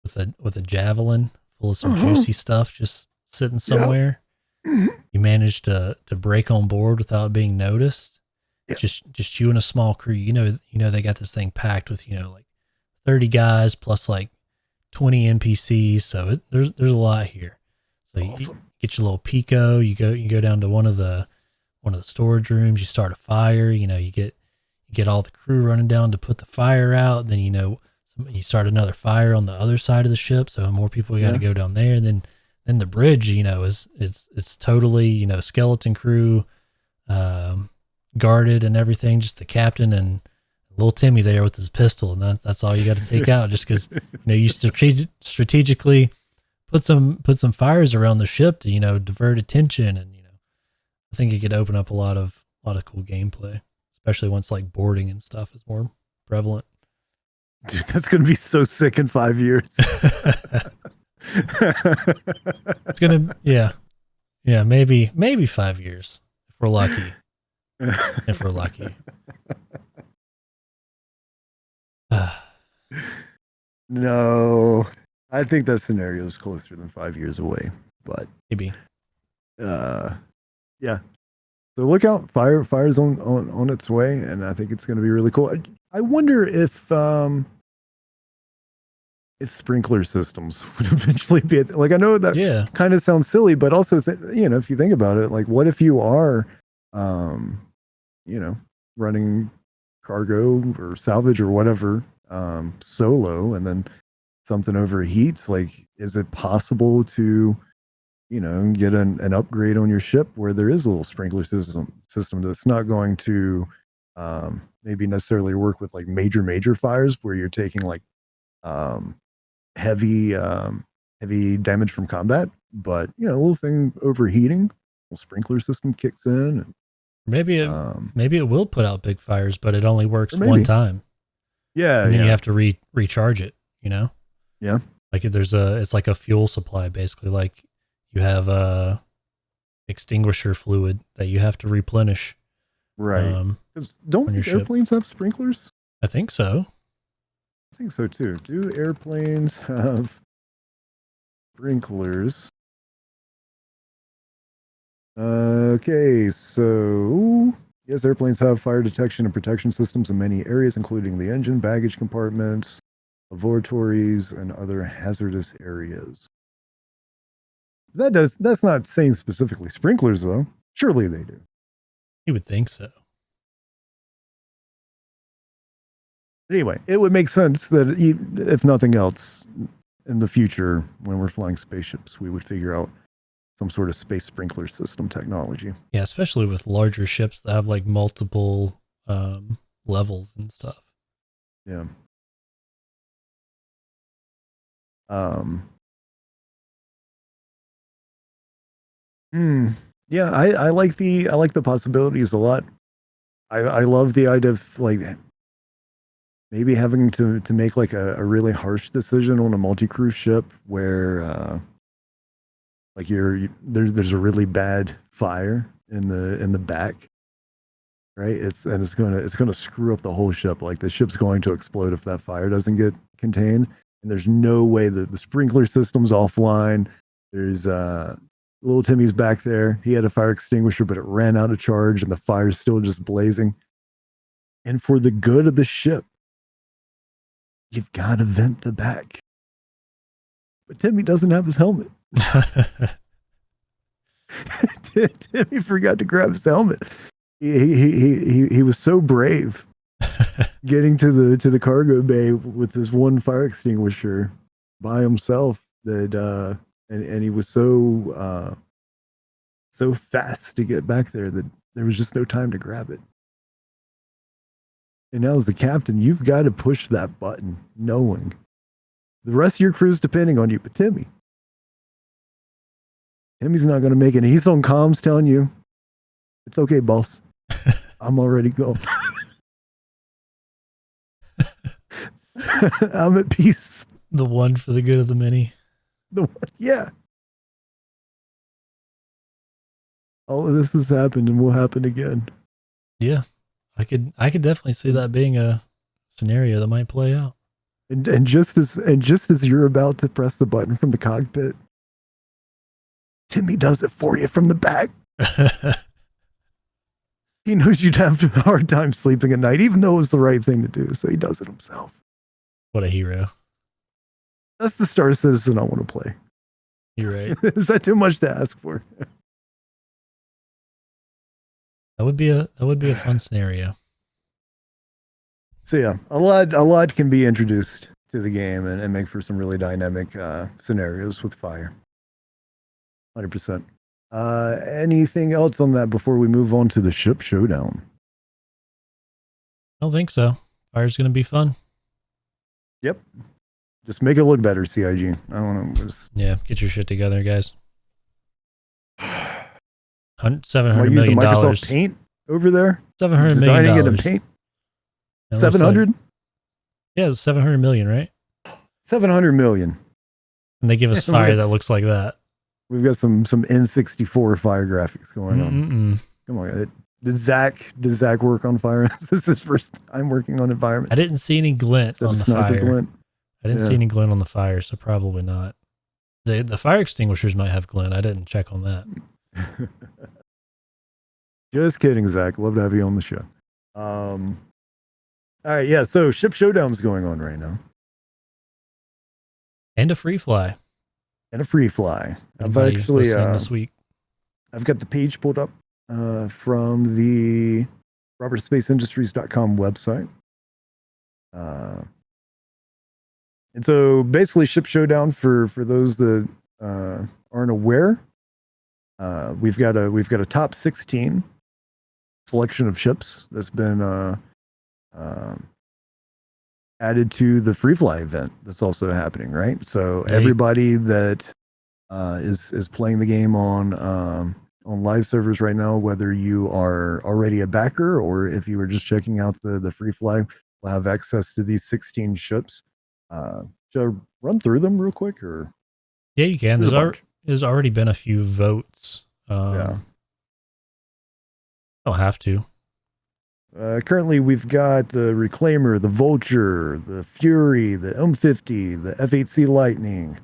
with a javelin full of some juicy stuff just sitting somewhere. Yep. You managed to break on board without being noticed. Yep. Just you and a small crew. You know they got this thing packed with, you know, like 30 guys plus like 20 NPCs. So there's a lot here. So awesome. You get your little Pico. You go down to one of the storage rooms. You start a fire. You know, you get all the crew running down to put the fire out. Then, you know, you start another fire on the other side of the ship. So more people got to go down there. And then the bridge, you know, it's totally, you know, skeleton crew, guarded and everything, just the captain and little Timmy there with his pistol. And that's all you got to take out, just because, you know, you strategically put some fires around the ship to, you know, divert attention and, you know, I think it could open up a lot of cool gameplay, especially once like boarding and stuff is more prevalent. Dude, that's gonna be so sick in 5 years. It's gonna, yeah, maybe 5 years if we're lucky. If we're lucky. No, I think that scenario is closer than 5 years away, but maybe. Yeah. So look out, fire's on its way, and I think it's going to be really cool. I wonder if sprinkler systems would eventually be like, I know that kind of sounds silly, but also if you think about it, like what if you are running cargo or salvage or whatever solo, and then something overheats, like is it possible to get an upgrade on your ship where there is a little sprinkler system that's not going to maybe necessarily work with like major fires where you're taking like heavy damage from combat, but a little thing overheating, a sprinkler system kicks in, and maybe it will put out big fires, but it only works one time. Yeah, and then you have to recharge it. Yeah, like it's like a fuel supply basically. Like you have extinguisher fluid that you have to replenish. Right. Don't airplanes have sprinklers? I think so. I think so too. Do airplanes have sprinklers? Okay, so yes, airplanes have fire detection and protection systems in many areas, including the engine, baggage compartments, lavatories, and other hazardous areas. That's not saying specifically sprinklers, though. Surely they do. You would think so. Anyway, it would make sense that if nothing else, in the future, when we're flying spaceships, we would figure out some sort of space sprinkler system technology. Yeah, especially with larger ships that have like multiple levels and stuff. Yeah. Yeah, I like the possibilities a lot. I love the idea of like maybe having to make like a really harsh decision on a multi-crew ship where like there's a really bad fire in the back, right? It's gonna screw up the whole ship. Like the ship's going to explode if that fire doesn't get contained, and there's no way that the sprinkler system's offline. There's little Timmy's back there. He had a fire extinguisher, but it ran out of charge, and the fire's still just blazing. And for the good of the ship, you've got to vent the back. But Timmy doesn't have his helmet. Timmy forgot to grab his helmet. He was so brave getting to the cargo bay with this one fire extinguisher by himself that and he was so fast to get back there that there was just no time to grab it. And now as the captain, you've got to push that button, knowing the rest of your crew's depending on you, but Timmy's not going to make it. He's on comms telling you, it's okay, boss. I'm already going. I'm at peace. The one for the good of the many. Yeah. All of this has happened and will happen again. Yeah. I could definitely see that being a scenario that might play out. And just as you're about to press the button from the cockpit, Timmy does it for you from the back. He knows you'd have a hard time sleeping at night, even though it was the right thing to do, so he does it himself. What a hero. That's the Star Citizen I want to play. You're right. Is that too much to ask for? That would be a fun scenario. So yeah, a lot can be introduced to the game and make for some really dynamic scenarios with fire. 100%. Anything else on that before we move on to the ship showdown? I don't think so. Fire's going to be fun. Yep. Just make it look better, CIG. I don't know. Yeah, get your shit together, guys. $700 using million. Microsoft Paint over there? $700 Designing million. it in Paint? It looks 700? like- yeah, it's $700 million, right? 700 million. And they give us fire that looks like that. We've got some N64 fire graphics going on. Come on. Does Zach work on fire? This is his first time working on environments. I didn't see any glint on the fire. Glint? I didn't see any glint on the fire, so probably not. The fire extinguishers might have glint. I didn't check on that. Just kidding, Zach. Love to have you on the show. All right, yeah. So Ship Showdown's going on right now, And a free fly. I've Anybody actually listening this week. I've got the page pulled up from the robertspaceindustries.com website. And so basically Ship Showdown for those that aren't aware, we've got a top 16 selection of ships that's been added to the free fly event that's also happening, right? So everybody that is playing the game on live servers right now, whether you are already a backer or if you were just checking out the free fly, will have access to these 16 ships. Should I run through them real quick, or? Yeah, you can. There's already been a few votes. Yeah. Don't have to. Currently, we've got the Reclaimer, the Vulture, the Fury, the M50, the F-8C Lightning,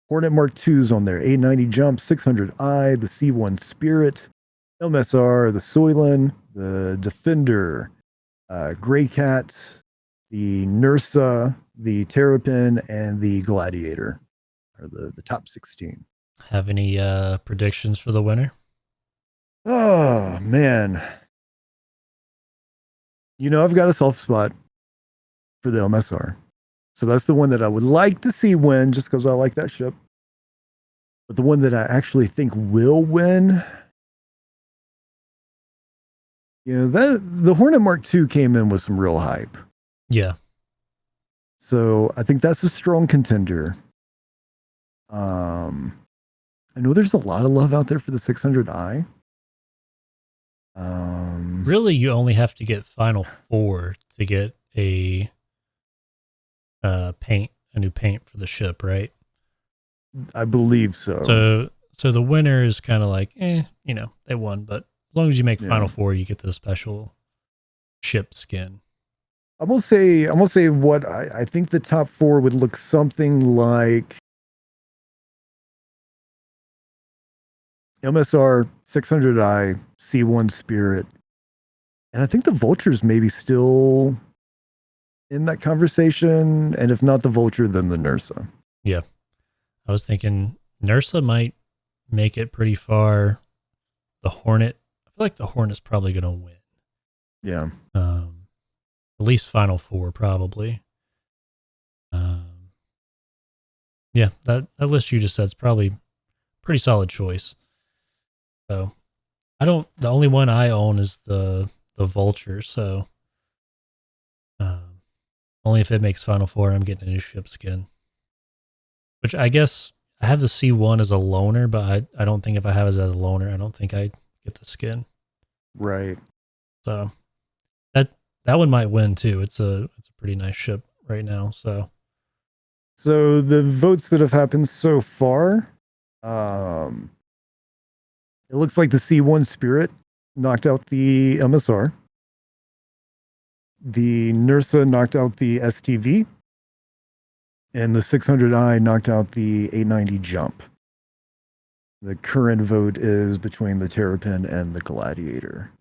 Hornet Mark II's on there, A90 Jump, 600i, the C1 Spirit, MSR, the Soylent, the Defender, Grey Cat, the Nursa, the Terrapin, and the Gladiator are the top 16. Have any predictions for the winner? Oh, man. I've got a soft spot for the MSR. So that's the one that I would like to see win just because I like that ship. But the one that I actually think will win, the Hornet Mark II came in with some real hype. Yeah. So I think that's a strong contender. I know there's a lot of love out there for the 600i. Really, you only have to get Final 4 to get a new paint for the ship, right? I believe so. So the winner is kind of like, they won, but as long as you make Final 4, you get the special ship skin. I'm gonna say what I think the top 4 would look something like MSR, 600i, C1 Spirit, and I think the Vulture's maybe still in that conversation, and if not the Vulture, then the Nursa. Yeah. I was thinking Nursa might make it pretty far. The Hornet, I feel like the Hornet's probably going to win. Yeah. At least Final 4, probably. Yeah, that list you just said is probably a pretty solid choice. So, the only one I own is the Vulture, so only if it makes Final 4, I'm getting a new ship skin. Which I guess I have the C1 as a loaner, but I don't think if I have it as a loaner, I don't think I'd get the skin. Right. So that one might win too. It's a pretty nice ship right now. So the votes that have happened so far, it looks like the C1 Spirit knocked out the MSR. The Nursa knocked out the STV. And the 600i knocked out the 890 Jump. The current vote is between the Terrapin and the Gladiator.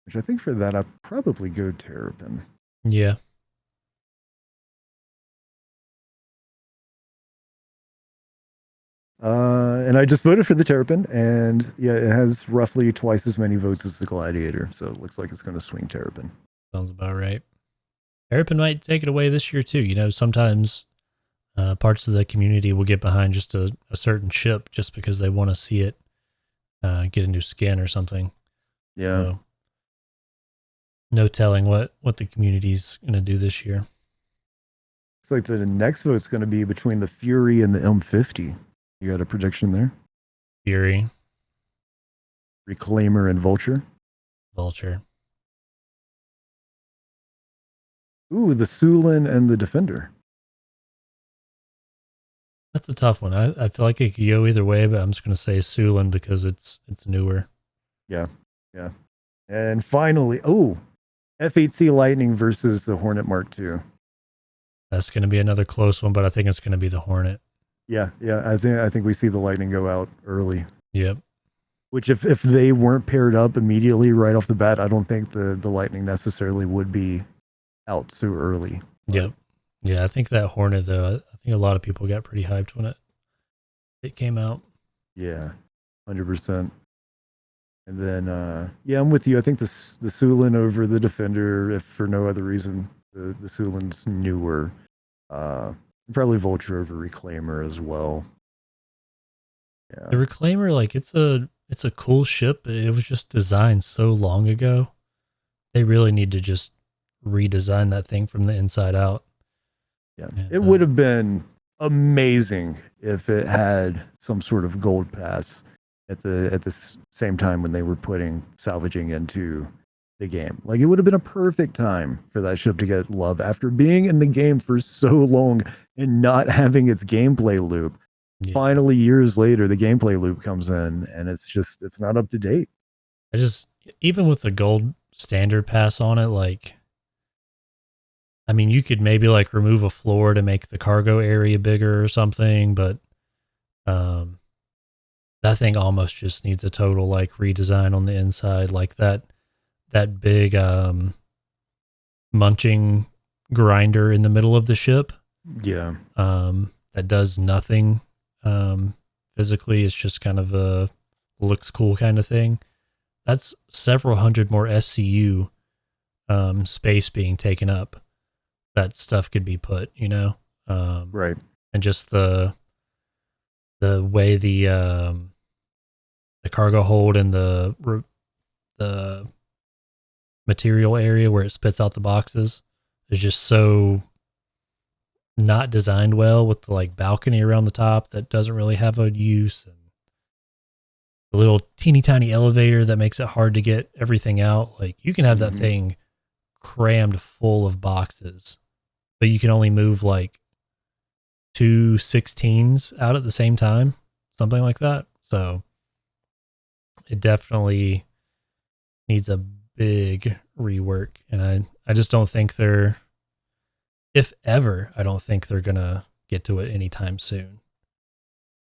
Which I think for that, I'd probably go Terrapin. Yeah. And I just voted for the Terrapin, and yeah, it has roughly twice as many votes as the Gladiator, so it looks like it's going to swing Terrapin. Sounds about right. Terrapin might take it away this year too. Sometimes parts of the community will get behind just a certain ship just because they want to see it get a new skin or something. Yeah. So, no telling what the community's going to do this year. Looks like the next vote's going to be between the Fury and the M50. You got a prediction there? Fury. Reclaimer and Vulture. Vulture. Ooh, the Sulin and the Defender. That's a tough one. I feel like it could go either way, but I'm just going to say Sulin because it's newer. Yeah. And finally, F8C Lightning versus the Hornet Mark II. That's going to be another close one, but I think it's going to be the Hornet. Yeah. I think we see the Lightning go out early. Yep. Which if they weren't paired up immediately right off the bat, I don't think the Lightning necessarily would be out so early. Yep. Yeah, I think that Hornet though, I think a lot of people got pretty hyped when it came out. Yeah, 100%. And then I'm with you. I think the Sulin over the Defender, if for no other reason. The Sulin's newer. Probably Vulture over Reclaimer as well. Yeah. The Reclaimer, like it's a cool ship. It was just designed so long ago. They really need to just redesign that thing from the inside out. Yeah. It would have been amazing if it had some sort of gold pass at the same time when they were putting salvaging into the game. Like, it would have been a perfect time for that ship to get love after being in the game for so long and not having its gameplay loop. Yeah. Finally, years later, the gameplay loop comes in and it's not up to date. Even with the gold standard pass on it, like, I mean, you could maybe like remove a floor to make the cargo area bigger or something, but that thing almost just needs a total like redesign on the inside, like that big munching grinder in the middle of the ship. Yeah. That does nothing physically. It's just kind of a looks cool kind of thing. That's several hundred more SCU space being taken up. That stuff could be put, right. And just the way the cargo hold and the material area where it spits out the boxes is just so not designed well, with the like balcony around the top that doesn't really have a use, and the little teeny tiny elevator that makes it hard to get everything out. Like, you can have that thing crammed full of boxes, but you can only move like 2 16s out at the same time, something like that. So it definitely needs a big rework, and I just don't think if ever, I don't think they're gonna get to it anytime soon.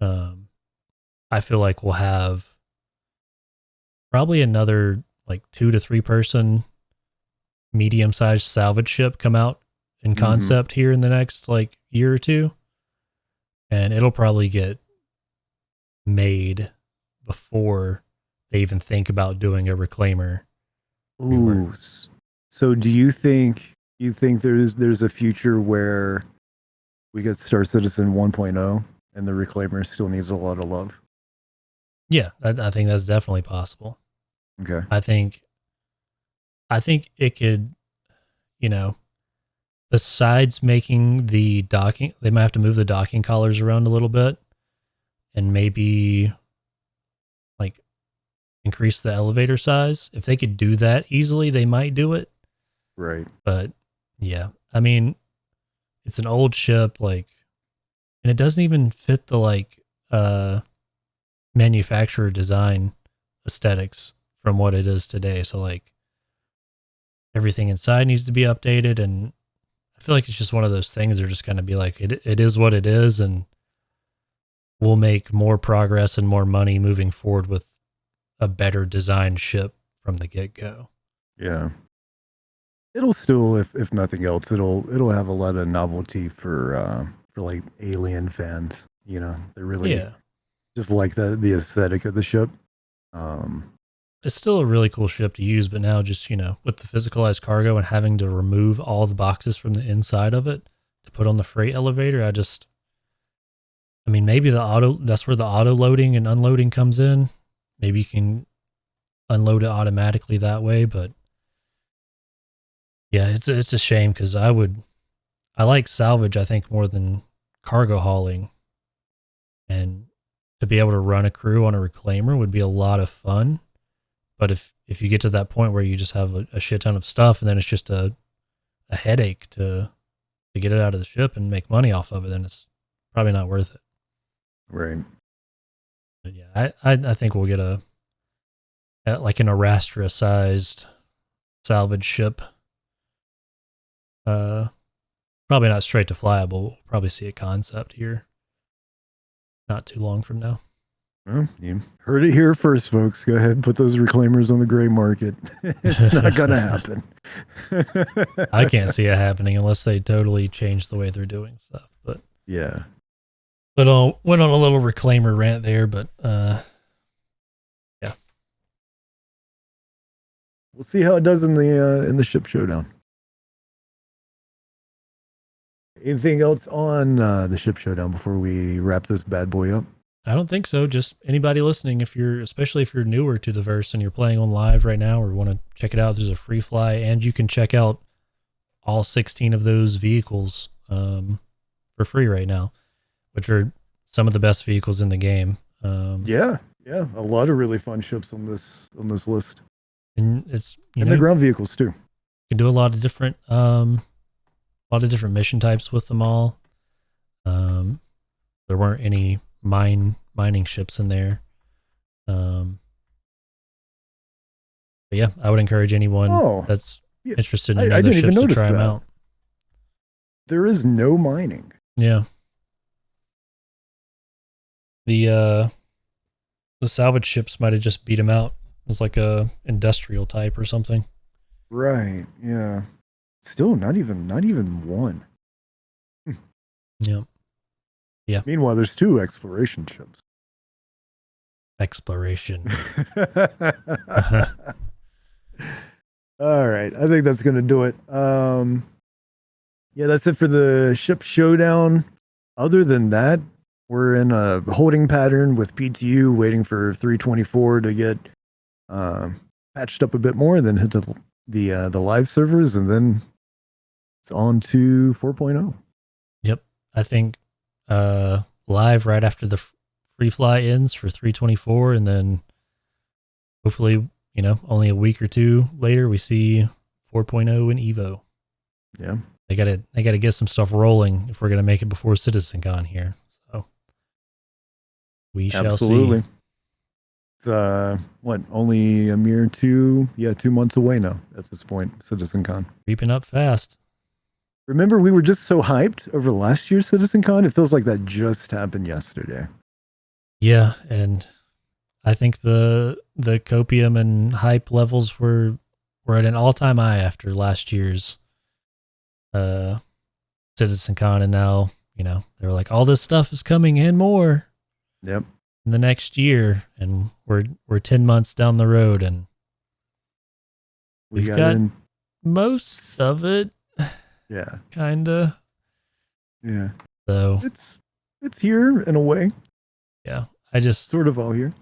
I feel like we'll have probably another like 2 to 3 person medium-sized salvage ship come out in concept here in the next like year or two, and it'll probably get made before they even think about doing a reclaimer. Ooh, so do you think there's a future where we get Star Citizen 1.0 and the reclaimer still needs a lot of love? Yeah, I think that's definitely possible. Okay. I think it could, besides making the docking, they might have to move the docking collars around a little bit and maybe like increase the elevator size. If they could do that easily, they might do it. Right. But yeah, I mean, it's an old ship, like, and it doesn't even fit the like manufacturer design aesthetics from what it is today. So like, everything inside needs to be updated, and I feel like it's just one of those things. They're just going to be like, it is what it is, and we'll make more progress and more money moving forward with a better designed ship from the get-go. Yeah. It'll still, if nothing else, it'll have a lot of novelty for like alien fans. They really just like the aesthetic of the ship. It's still a really cool ship to use, but now just, with the physicalized cargo and having to remove all the boxes from the inside of it to put on the freight elevator, maybe that's where the auto loading and unloading comes in. Maybe you can unload it automatically that way, but yeah, it's a shame, because I like salvage, I think, more than cargo hauling, and to be able to run a crew on a reclaimer would be a lot of fun. But if you get to that point where you just have a shit ton of stuff and then it's just a headache to get it out of the ship and make money off of it, then it's probably not worth it. Right. But yeah, I think we'll get like an Arastra sized salvage ship. Probably not straight to flyable. We'll probably see a concept here not too long from now. Well, you heard it here first, folks. Go ahead and put those reclaimers on the gray market. It's not going to happen. I can't see it happening unless they totally change the way they're doing stuff. But yeah. But went on a little reclaimer rant there, but yeah. We'll see how it does in the ship showdown. Anything else on the ship showdown before we wrap this bad boy up? I don't think so. Just anybody listening, especially if you're newer to the verse and you're playing on live right now or want to check it out, there's a free fly, and you can check out all 16 of those vehicles for free right now, which are some of the best vehicles in the game. Yeah, a lot of really fun ships on this list, and it's the ground vehicles too. You can do a lot of different mission types with them all. There weren't any mining ships in there. But yeah, I would encourage anyone that's interested in other ships to try them out. There is no mining. Yeah. The salvage ships might have just beat them out. It's like a industrial type or something. Right. Yeah. Still not even one. Yeah. Yeah. Meanwhile, there's 2 exploration ships. Exploration. All right. I think that's going to do it. Yeah, that's it for the ship showdown. Other than that, we're in a holding pattern with PTU, waiting for 3.24 to get patched up a bit more, then hit the live servers, and then it's on to 4.0. Yep. I think live right after the free fly ends for 3.24, and then hopefully, only a week or two later, we see 4.0 in Evo. Yeah. They gotta get some stuff rolling if we're gonna make it before CitizenCon here. So we shall see. It's only a mere 2 months away now at this point, CitizenCon. Creeping up fast. Remember, we were just so hyped over last year's CitizenCon. It feels like that just happened yesterday. Yeah, and I think the copium and hype levels were at an all-time high after last year's CitizenCon, and now they were like, all this stuff is coming and more. Yep. In the next year, and we're 10 months down the road, and we've got most of it. Yeah. Kinda. Yeah. So it's here in a way. Yeah. I just sort of all here.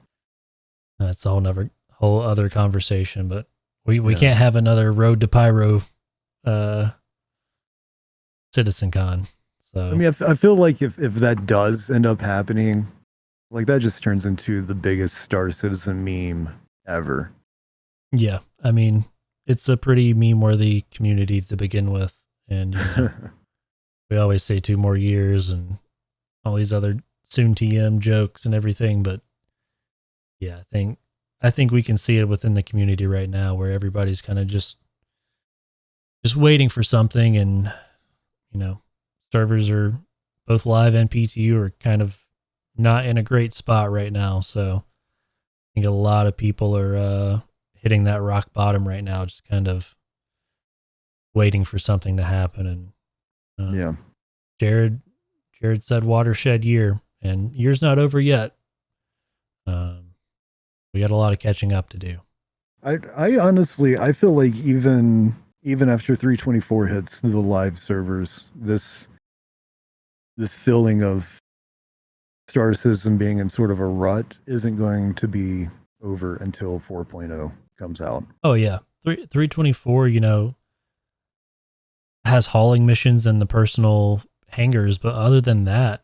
That's a whole other conversation, but we can't have another Road to Pyro CitizenCon. So I mean, I feel like if that does end up happening, like that just turns into the biggest Star Citizen meme ever. Yeah. I mean, it's a pretty meme-worthy community to begin with. And we always say 2 more years and all these other soon TM jokes and everything. But yeah, I think we can see it within the community right now, where everybody's kind of just waiting for something, and servers are both live and PTU are kind of not in a great spot right now. So I think a lot of people are hitting that rock bottom right now, just kind of waiting for something to happen. And yeah, Jared said watershed year, and year's not over yet. We got a lot of catching up to do. I honestly, I feel like even after 3.24 hits the live servers, this feeling of Star Citizen being in sort of a rut isn't going to be over until 4.0 comes out. Oh yeah. 3.24, has hauling missions and the personal hangars, but other than that,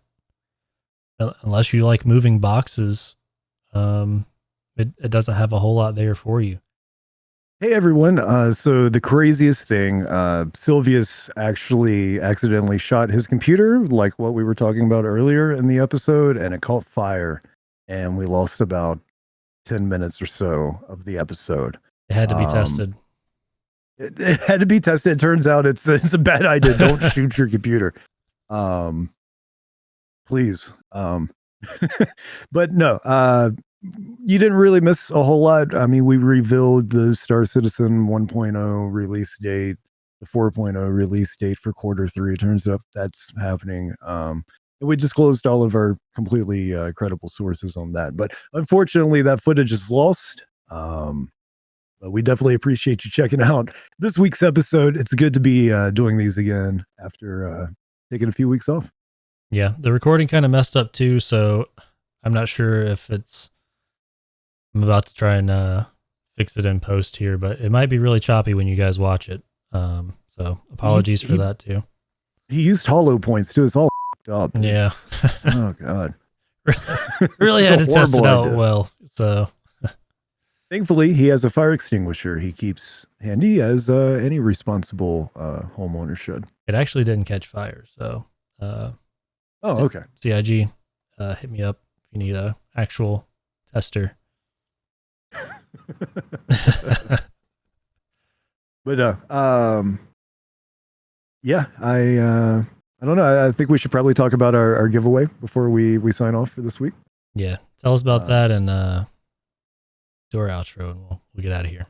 unless you like moving boxes, it doesn't have a whole lot there for you. Hey everyone. So the craziest thing, Sylvius actually accidentally shot his computer, like what we were talking about earlier in the episode, and it caught fire, and we lost about 10 minutes or so of the episode. It had to be tested. It had to be tested. It turns out it's a bad idea. Don't shoot your computer. Please. But no, you didn't really miss a whole lot. I mean, we revealed the Star Citizen 1.0 release date, the 4.0 release date for Q3. Turns out that's happening. And we disclosed all of our completely credible sources on that. But unfortunately, that footage is lost. But we definitely appreciate you checking out this week's episode. It's good to be doing these again after taking a few weeks off. Yeah, the recording kind of messed up too, so I'm not sure if I'm about to try and fix it in post here, but it might be really choppy when you guys watch it. So apologies for that too. He used hollow points too. It's all up. Yeah. Oh God. Really had to test it out well. So thankfully he has a fire extinguisher he keeps handy, as any responsible homeowner should. It actually didn't catch fire. So okay. CIG, hit me up if you need a actual tester. But yeah, I don't know. I think we should probably talk about our giveaway before we sign off for this week. Yeah, tell us about that and do our outro, and we'll get out of here.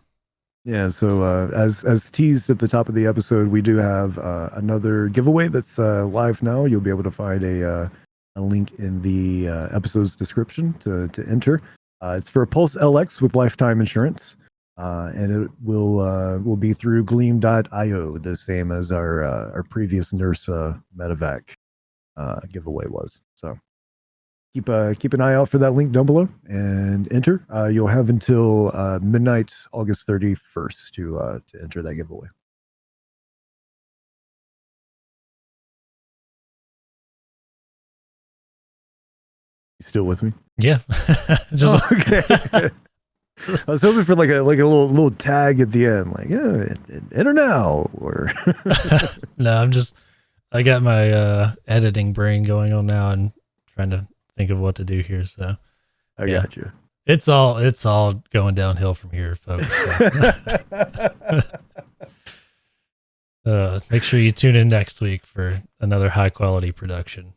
Yeah, so as teased at the top of the episode, we do have another giveaway that's live now. You'll be able to find a link in the episode's description to enter. It's for a Pulse LX with lifetime insurance, and it will be through Gleam.io, the same as our previous NERSA Medevac giveaway was. So keep an eye out for that link down below and enter. You'll have until midnight, August 31st to enter that giveaway. You still with me? Yeah. Just okay. I was hoping for like a little tag at the end, like enter now, or no. I got my editing brain going on now and trying to think of what to do here. So I got you. It's all going downhill from here, folks. So. Make sure you tune in next week for another high quality production.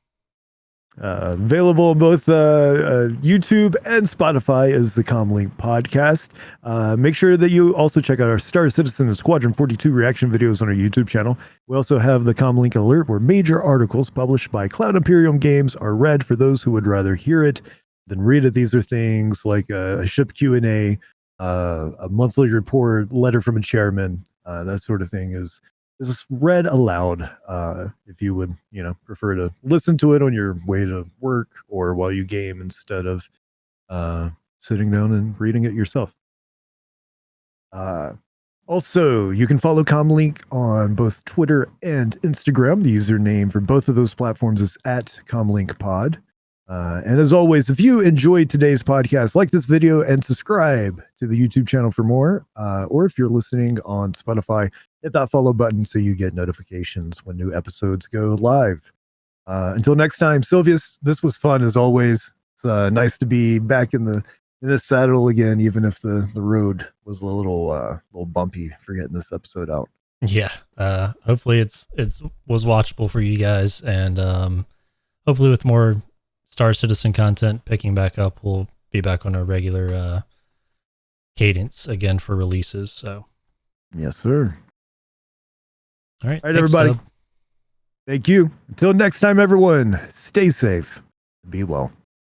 Available on both YouTube and Spotify is the CommLink Podcast. Make sure that you also check out our Star Citizen and Squadron 42 reaction videos on our YouTube channel. We also have the CommLink Alert, where major articles published by Cloud Imperium Games are read for those who would rather hear it than read it. These are things like a ship Q&A, a monthly report, letter from a chairman, that sort of thing is read aloud, if you would, prefer to listen to it on your way to work or while you game instead of sitting down and reading it yourself. Also, you can follow CommLink on both Twitter and Instagram. The username for both of those platforms is @CommLinkPod. And as always, if you enjoyed today's podcast, like this video and subscribe to the YouTube channel for more. Or if you're listening on Spotify, hit that follow button so you get notifications when new episodes go live. Until next time, Sylvius, this was fun as always. It's nice to be back in this saddle again, even if the road was a little bumpy for getting this episode out. Yeah. Hopefully it was watchable for you guys, and hopefully with more Star Citizen content picking back up, we'll be back on our regular cadence again for releases. So yes, sir. All right, thanks, everybody. Stubb. Thank you. Until next time, everyone, stay safe. Be well.